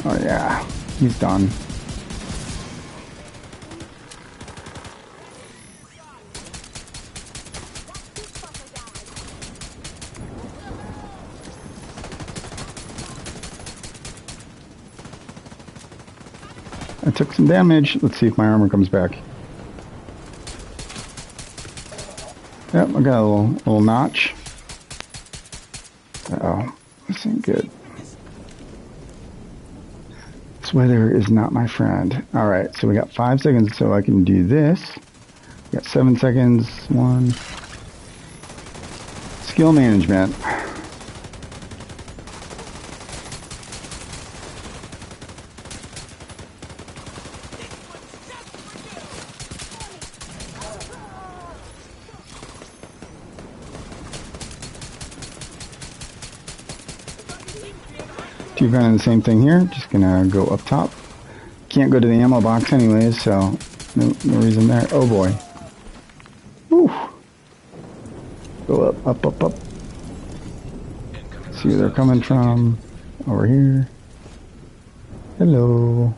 Oh yeah, he's done. I took some damage. Let's see if my armor comes back. Yep, I got a little notch. Uh-oh, this ain't good. This weather is not my friend. Alright, so we got 5 seconds so I can do this. We got 7 seconds. 1. Skill management. Keep running the same thing here. Just gonna go up top. Can't go to the ammo box anyways, so no reason there. Oh boy. Whew. Go up, up, up, up. See where they're coming from. Over here. Hello.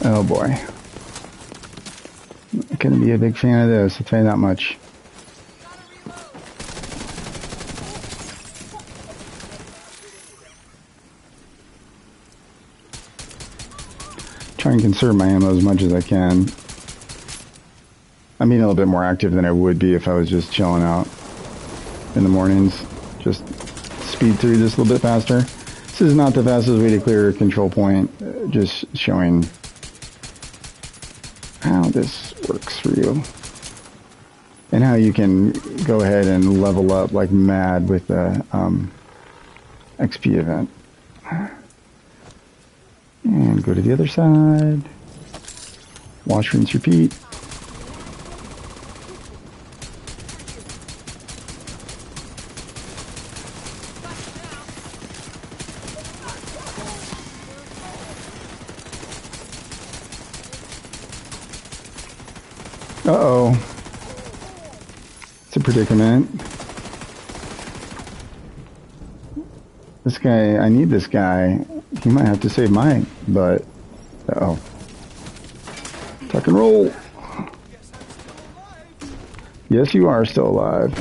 Oh boy. I'm gonna be a big fan of this, I'll tell you that much. Try and conserve my ammo as much as I can. I'm being a little bit more active than I would be if I was just chilling out in the mornings. Just speed through this a little bit faster. This is not the fastest way to clear a control point, just showing how this works for you. And how you can go ahead and level up like mad with the XP event. And go to the other side. Wash, rinse, repeat. Uh-oh. It's a predicament. This guy, I need this guy. He might have to save my butt. Uh-oh. Tuck and roll. Yes, you are still alive.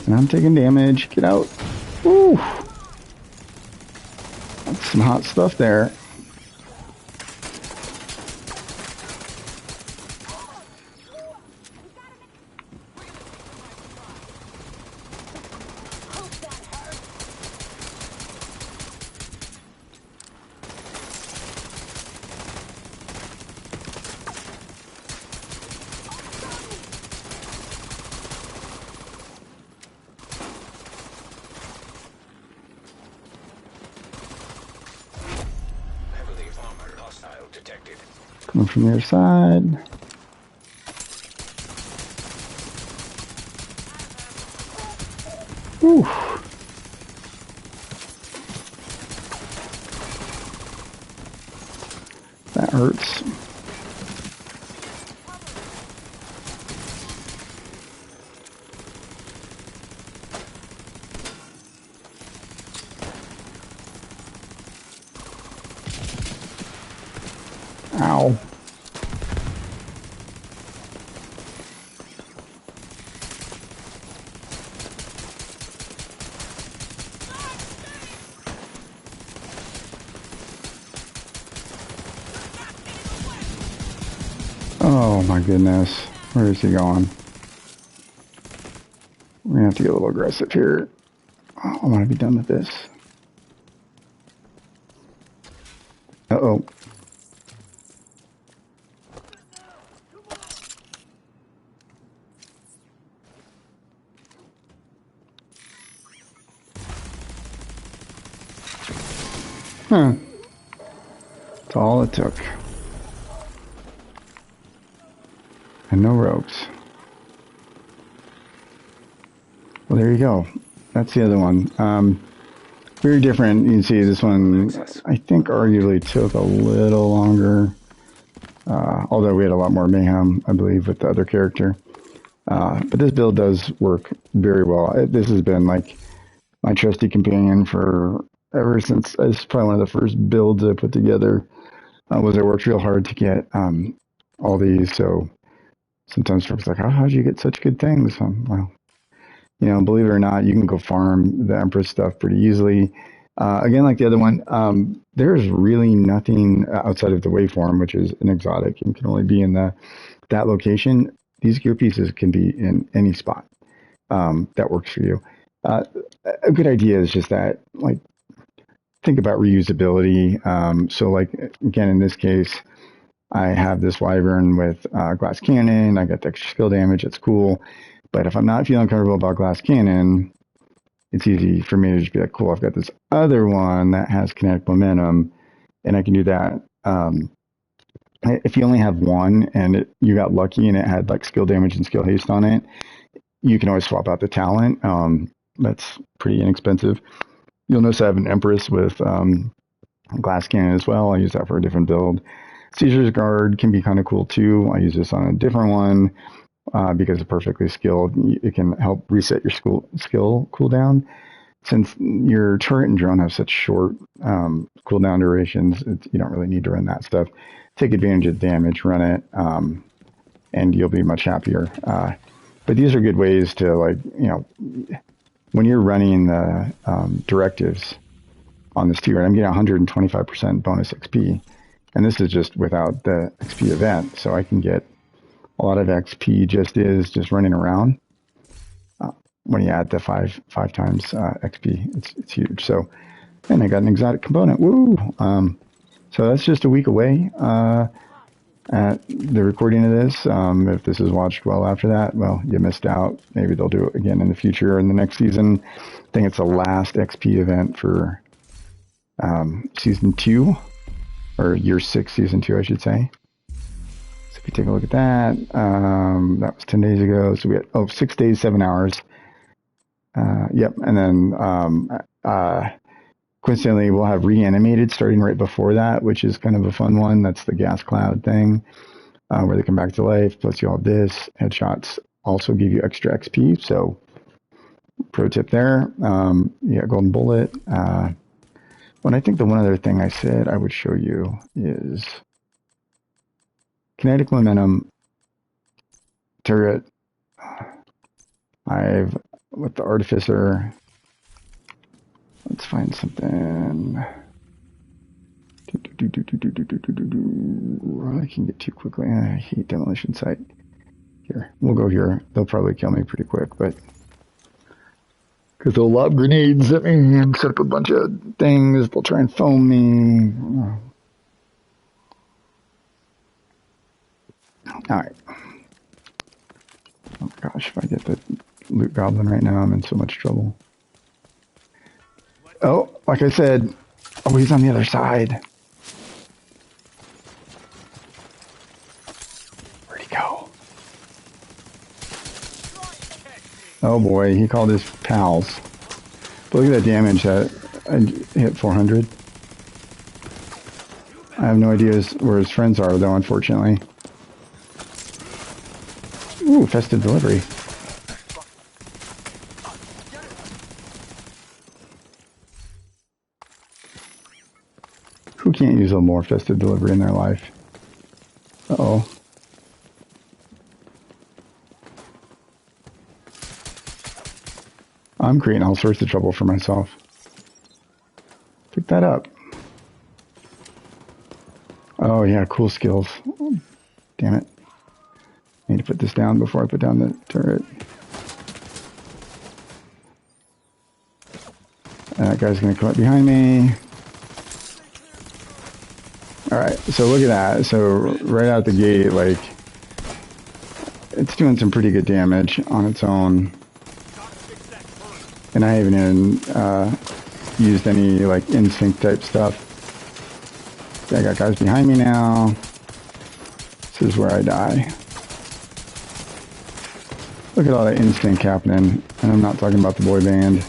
And I'm taking damage. Get out. Woo! That's some hot stuff there. Coming from the other side. Whew. That hurts. Ow. Oh my goodness. Where is he going? We're gonna have to get a little aggressive here. Oh, I want to be done with this. Uh-oh. Huh. That's all it took. And no ropes. Well, there you go. That's the other one. Very different. You can see this one, I think, arguably took a little longer. Although we had a lot more mayhem, I believe, with the other character. But this build does work very well. This has been like my trusty companion for ever since. It's probably one of the first builds I put together. I worked real hard to get all these. So sometimes folks are like, how did you get such good things? Well, you know, believe it or not, you can go farm the Empress stuff pretty easily. Again, like the other one, there's really nothing outside of the waveform, which is an exotic and can only be in that location. These gear pieces can be in any spot that works for you. A good idea is just that, like, think about reusability. So, like, again, in this case, I have this Wyvern with glass cannon. I got the extra skill damage. It's cool. But if I'm not feeling comfortable about glass cannon, it's easy for me to just be like, cool, I've got this other one that has kinetic momentum, and I can do that. If you only have one and you got lucky and it had like skill damage and skill haste on it, you can always swap out the talent. That's pretty inexpensive. You'll notice I have an Empress with glass cannon as well. I use that for a different build. Caesar's Guard can be kind of cool too. I use this on a different one. Because it's perfectly skilled, it can help reset your skill cooldown. Since your turret and drone have such short cooldown durations, you don't really need to run that stuff. Take advantage of the damage, run it, and you'll be much happier. But these are good ways to, like, you know, when you're running the directives on this tier, and I'm getting 125% bonus XP, and this is just without the XP event, so I can get a lot of XP just running around. when you add the five times XP, it's huge. So, and I got an exotic component. Woo! So that's just a week away at the recording of this. If this is watched well after that, well, you missed out. Maybe they'll do it again in the future or in the next season. I think it's the last XP event for season 2, or year 6, season 2, I should say. So if you take a look at that, that was 10 days ago. So we had 6 days, 7 hours. Yep, and then coincidentally, we'll have reanimated starting right before that, which is kind of a fun one. That's the gas cloud thing, where they come back to life. Plus, you all have this. Headshots also give you extra XP. So, pro tip there. You got golden bullet. But I think the one other thing I said I would show you is kinetic momentum turret. I've with the artificer. Let's find something. I can get too quickly. I hate demolition site. Here, we'll go here. They'll probably kill me pretty quick, but because they'll lob grenades at me and set up a bunch of things. They'll try and foam me. All right. Oh my gosh, if I get the loot goblin right now, I'm in so much trouble. Oh, like I said, oh, he's on the other side. Where'd he go? Oh boy, he called his pals. But look at that damage that I hit 400. I have no idea where his friends are, though, unfortunately. Ooh, festive delivery. Who can't use a more festive delivery in their life? Uh-oh. I'm creating all sorts of trouble for myself. Pick that up. Oh, yeah, cool skills. Damn it. I need to put this down before I put down the turret. And that guy's going to come up behind me. Alright, so look at that. So right out the gate, like, it's doing some pretty good damage on its own. And I haven't even used any, like, instinct type stuff. I got guys behind me now. This is where I die. Look at all that instinct happening. And I'm not talking about the boy band.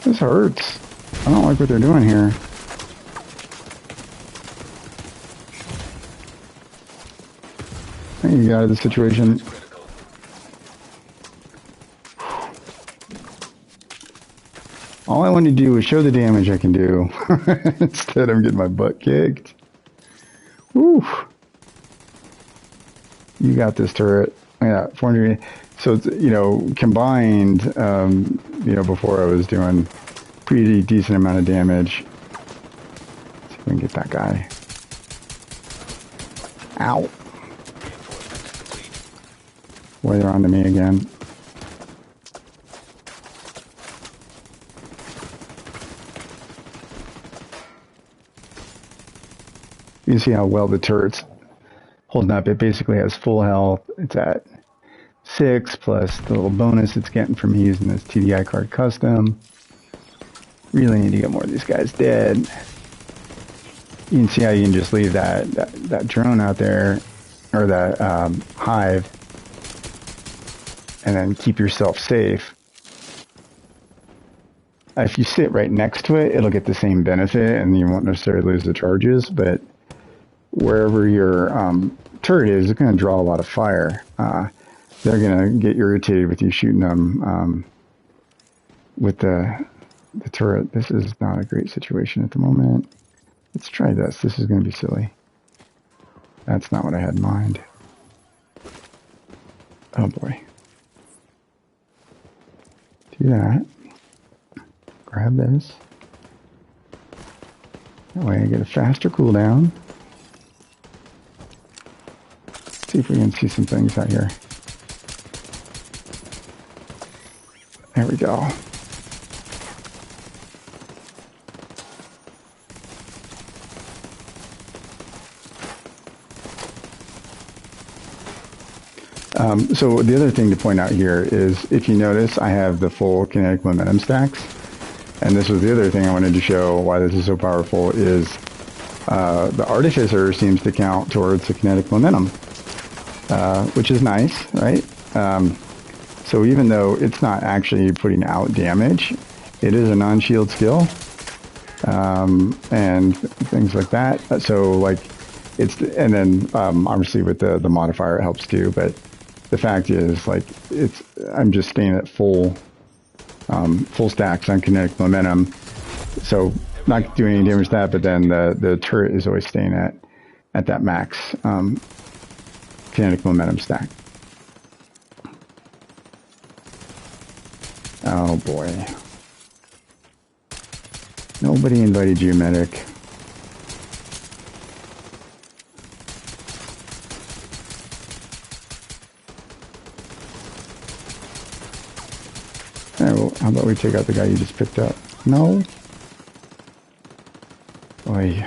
This hurts. I don't like what they're doing here. I need to get out of this situation. All I wanted to do was show the damage I can do. Instead, I'm getting my butt kicked. Woo! You got this turret. Yeah, 400. So, it's, you know, combined, you know, before I was doing pretty decent amount of damage. Let's see if we can get that guy. Ow. Boy, they're onto me again. You see how well the turret's holding up. It basically has full health. It's at 6 plus the little bonus it's getting from me using this TDI card custom. Really need to get more of these guys dead. You can see how you can just leave that drone out there, or that hive, and then keep yourself safe. If you sit right next to it, it'll get the same benefit, and you won't necessarily lose the charges, but wherever your turret is, it's going to draw a lot of fire. They're going to get irritated with you shooting them with the turret, this is not a great situation at the moment. Let's try this. This is going to be silly. That's not what I had in mind. Oh boy. Do that. Grab this. That way I get a faster cooldown. See if we can see some things out here. There we go. So the other thing to point out here is, if you notice, I have the full kinetic momentum stacks. And this was the other thing I wanted to show why this is so powerful is the Artificer seems to count towards the kinetic momentum, which is nice, right? So even though it's not actually putting out damage, it is a non-shield skill, and things like that. So like it's, and then obviously with the modifier it helps too, but the fact is, like, I'm just staying at full stacks on kinetic momentum, so not doing any damage to that, but then the turret is always staying at that max kinetic momentum stack. Oh boy. Nobody invited you, medic. Alright, well, how about we take out the guy you just picked up? No? Oy.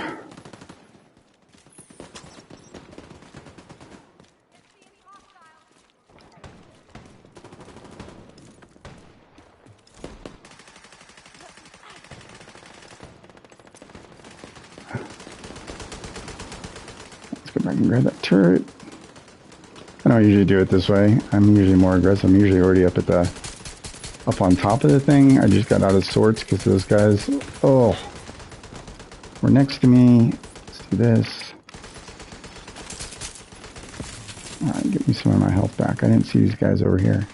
Let's go back and grab that turret. I don't usually do it this way. I'm usually more aggressive. I'm usually already up on top of the thing. I just got out of sorts because those guys, oh, were next to me. Let's do this. Alright, get me some of my health back. I didn't see these guys over here.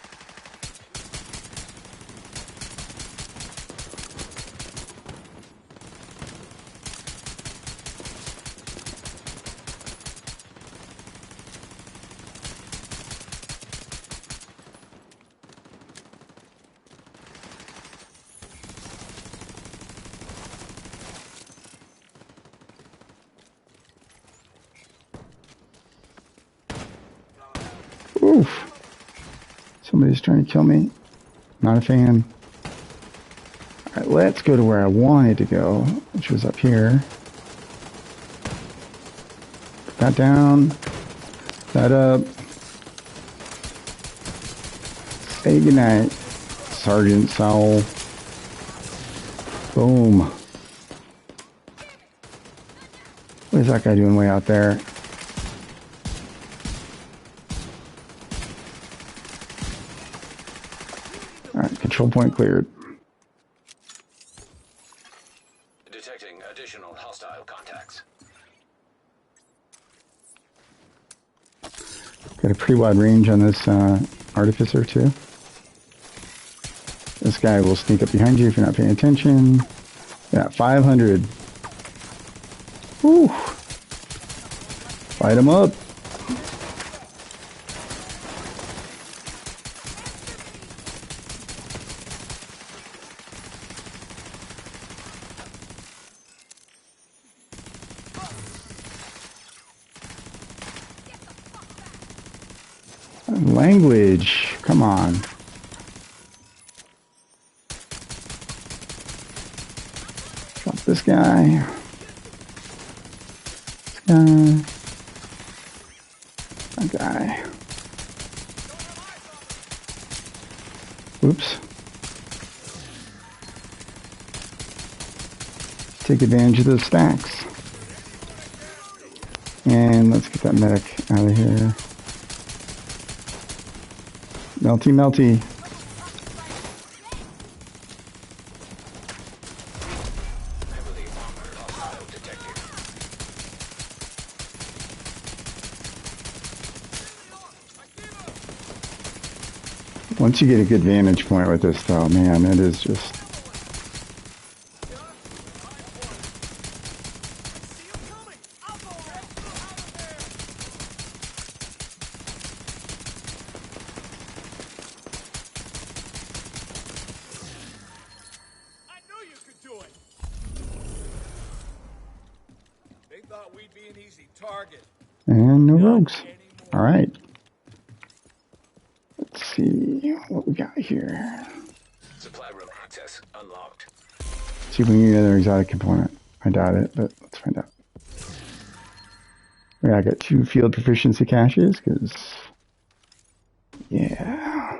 Oof. Somebody's trying to kill me. Not a fan. Alright, let's go to where I wanted to go, which was up here. Put that down. That up. Say goodnight, Sergeant Sowell. Boom. What is that guy doing way out there? Alright, control point cleared. Detecting additional hostile contacts. Got a pretty wide range on this Artificer too. This guy will sneak up behind you if you're not paying attention. Yeah, 500. Woo! Light him up. Language. Come on. Drop this guy. This guy. That guy. Oops. Take advantage of those stacks. And let's get that medic out of here. Melty, melty. Heavily armored hostile detected. Once you get a good vantage point with this, though, man, it is just... And no rogues. All right. Let's see what we got here. Supply room access unlocked. See if we can get another exotic component. I doubt it, but let's find out. Yeah, I got 2 field proficiency caches, because... Yeah.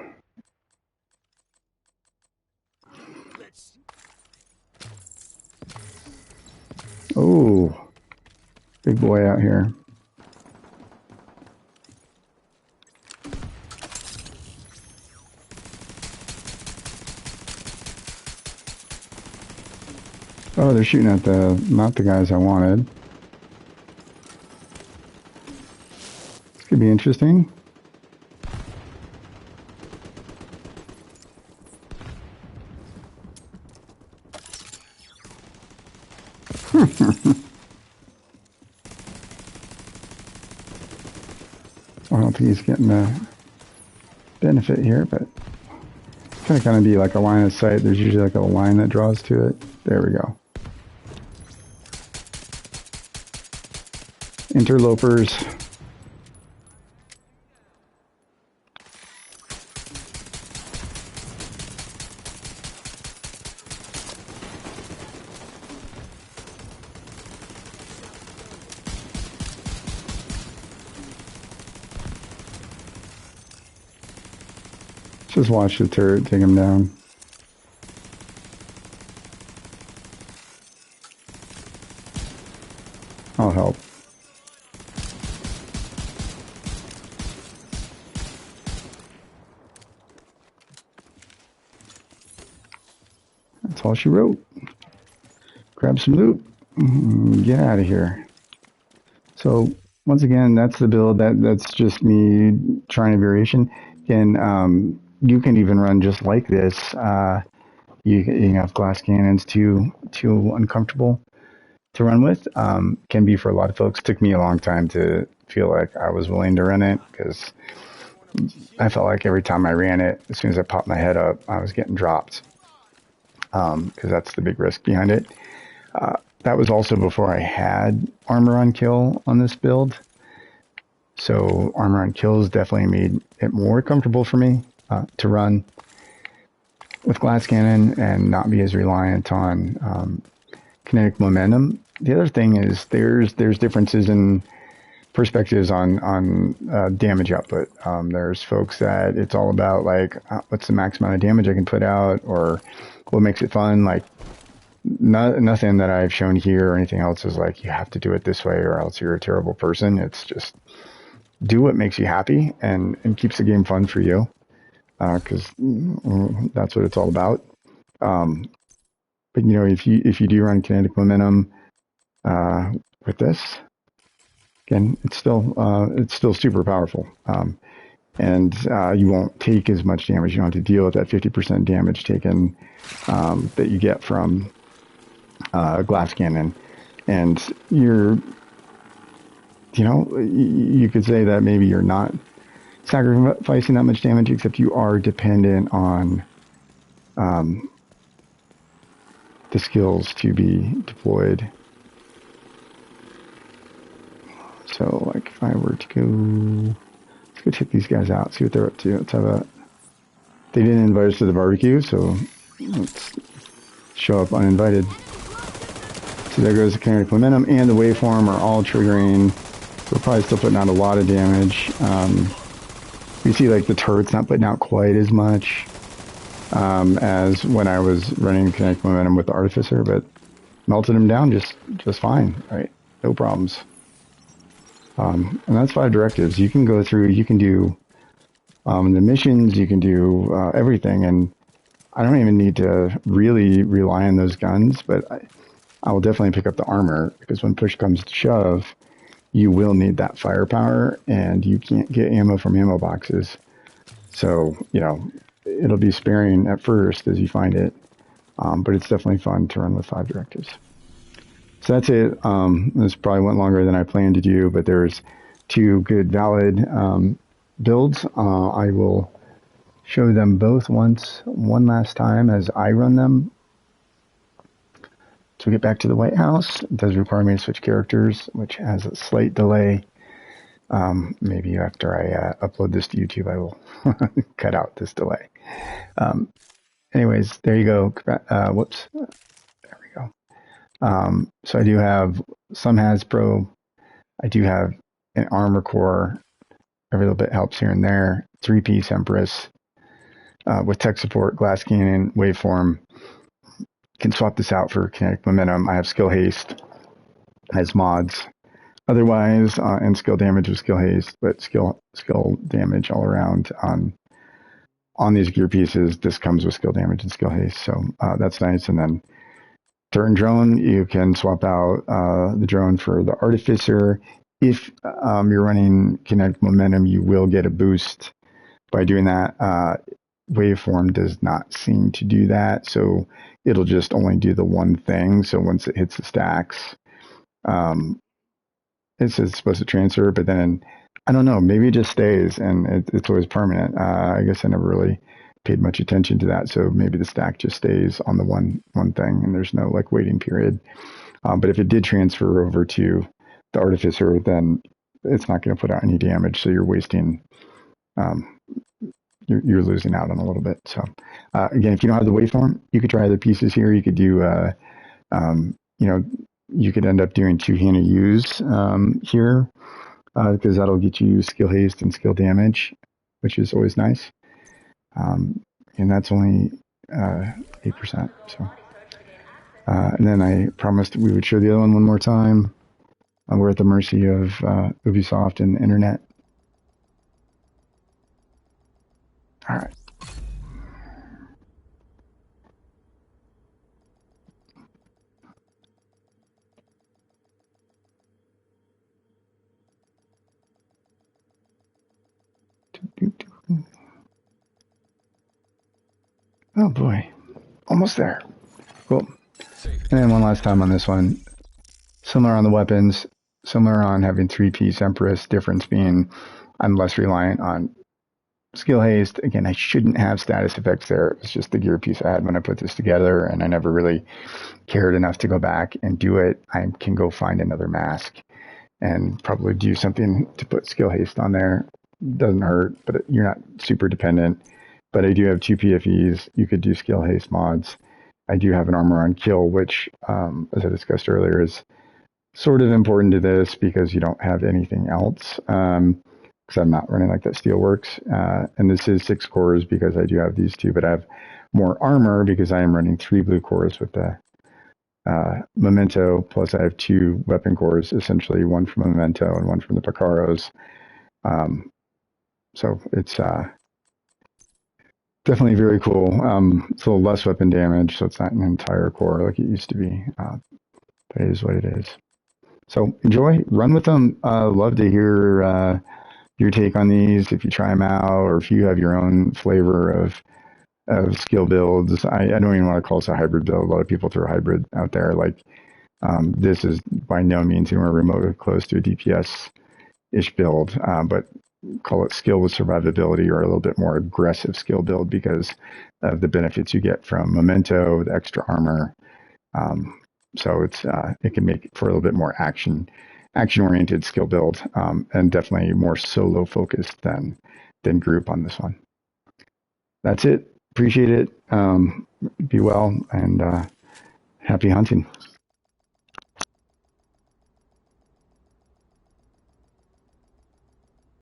Oh. Big boy out here. Oh, they're shooting at not the guys I wanted. This could be interesting. I don't think he's getting the benefit here, but it's kind of be like a line of sight. There's usually like a line that draws to it. There we go. Interlopers. Just watch the turret take him down. I'll help. That's all she wrote. Grab some loot. Get out of here. So once again, that's the build. That's just me trying a variation. And you can even run just like this. You have glass cannons too uncomfortable to run with. Can be for a lot of folks. Took me a long time to feel like I was willing to run it, because I felt like every time I ran it, as soon as I popped my head up, I was getting dropped. Because that's the big risk behind it. That was also before I had armor on kill on this build. So armor on kills definitely made it more comfortable for me to run with glass cannon and not be as reliant on kinetic momentum. The other thing is there's differences in perspectives on damage output. There's folks that it's all about like what's the max amount of damage I can put out, or what makes it fun. Like nothing that I've shown here or anything else is like you have to do it this way or else you're a terrible person. It's just do what makes you happy and keeps the game fun for you, because that's what it's all about. But you know, if you do run kinetic momentum with this, again, it's still super powerful, and you won't take as much damage. You don't have to deal with that 50% damage taken that you get from glass cannon, and you could say that maybe you're not sacrificing that much damage, except you are dependent on the skills to be deployed. So, like, if I were to go, let's go check these guys out, see what they're up to. Let's have a. They didn't invite us to the barbecue, so let's show up uninvited. So there goes the kinetic momentum and the waveform are all triggering. We're probably still putting out a lot of damage. You see, like, the turret's not putting out quite as much as when I was running kinetic momentum with the Artificer, but melted him down just fine, right? No problems. And that's 5 directives. You can go through, you can do the missions, you can do everything, and I don't even need to really rely on those guns, but I will definitely pick up the armor, because when push comes to shove, you will need that firepower, and you can't get ammo from ammo boxes. So, you know, it'll be sparing at first as you find it, but it's definitely fun to run with 5 directives. So that's it. This probably went longer than I planned to do, but there's 2 good valid builds. I will show them both one last time as I run them. So we get back to the White House. It does require me to switch characters, which has a slight delay. Maybe after I upload this to YouTube, I will cut out this delay. Anyways, there you go. Whoops. There we go. So I do have some Hasbro. I do have an armor core. Every little bit helps here and there. 3-piece Empress with tech support, glass cannon, waveform. Can swap this out for kinetic momentum. I have skill haste as mods. Otherwise, and skill damage with skill haste, but skill damage all around on these gear pieces. This comes with skill damage and skill haste, so that's nice. And then turn drone, you can swap out the drone for the artificer. If you're running kinetic momentum, you will get a boost by doing that. Waveform does not seem to do that, so it'll just only do the one thing. So once it hits the stacks, it says it's supposed to transfer, but then I don't know, maybe it just stays and it's always permanent. I guess I never really paid much attention to that, so maybe the stack just stays on the one thing and there's no like waiting period. But if it did transfer over to the artificer, then it's not going to put out any damage, so you're wasting you're losing out on a little bit. So again, if you don't have the waveform, you could try other pieces here. You could do you could end up doing 2-handed use here because that'll get you skill haste and skill damage, which is always nice. And that's only 8%. So, and then I promised we would show the other one more time. We're at the mercy of Ubisoft and the internet. All right. Oh boy, almost there. Cool. And then one last time on this one. Similar on the weapons, similar on having 3-piece Empress, difference being I'm less reliant on skill haste. Again, I shouldn't have status effects there. It's just the gear piece I had when I put this together, and I never really cared enough to go back and do it. I can go find another mask and probably do something to put skill haste on there. Doesn't hurt, but you're not super dependent. But I do have 2 PFEs. You could do skill haste mods. I do have an armor on kill, which, as I discussed earlier, is sort of important to this because you don't have anything else. Because I'm not running like that Steelworks. And this is 6 cores because I do have these 2, but I have more armor because I am running 3 blue cores with the Memento, plus I have 2 weapon cores, essentially 1 from Memento and 1 from the Picaros. So it's definitely very cool. It's a little less weapon damage, so it's not an entire core like it used to be. But it is what it is. So enjoy, run with them. Love to hear your take on these, if you try them out, or if you have your own flavor of skill builds. I don't even want to call this a hybrid build. A lot of people throw hybrid out there. Like this is by no means even remotely close to a DPS-ish build, but call it skill with survivability or a little bit more aggressive skill build because of the benefits you get from Memento, the extra armor. So it's it can make for a little bit more action-oriented skill build, and definitely more solo focused than group on this one. That's it. Appreciate it. Be well and happy hunting.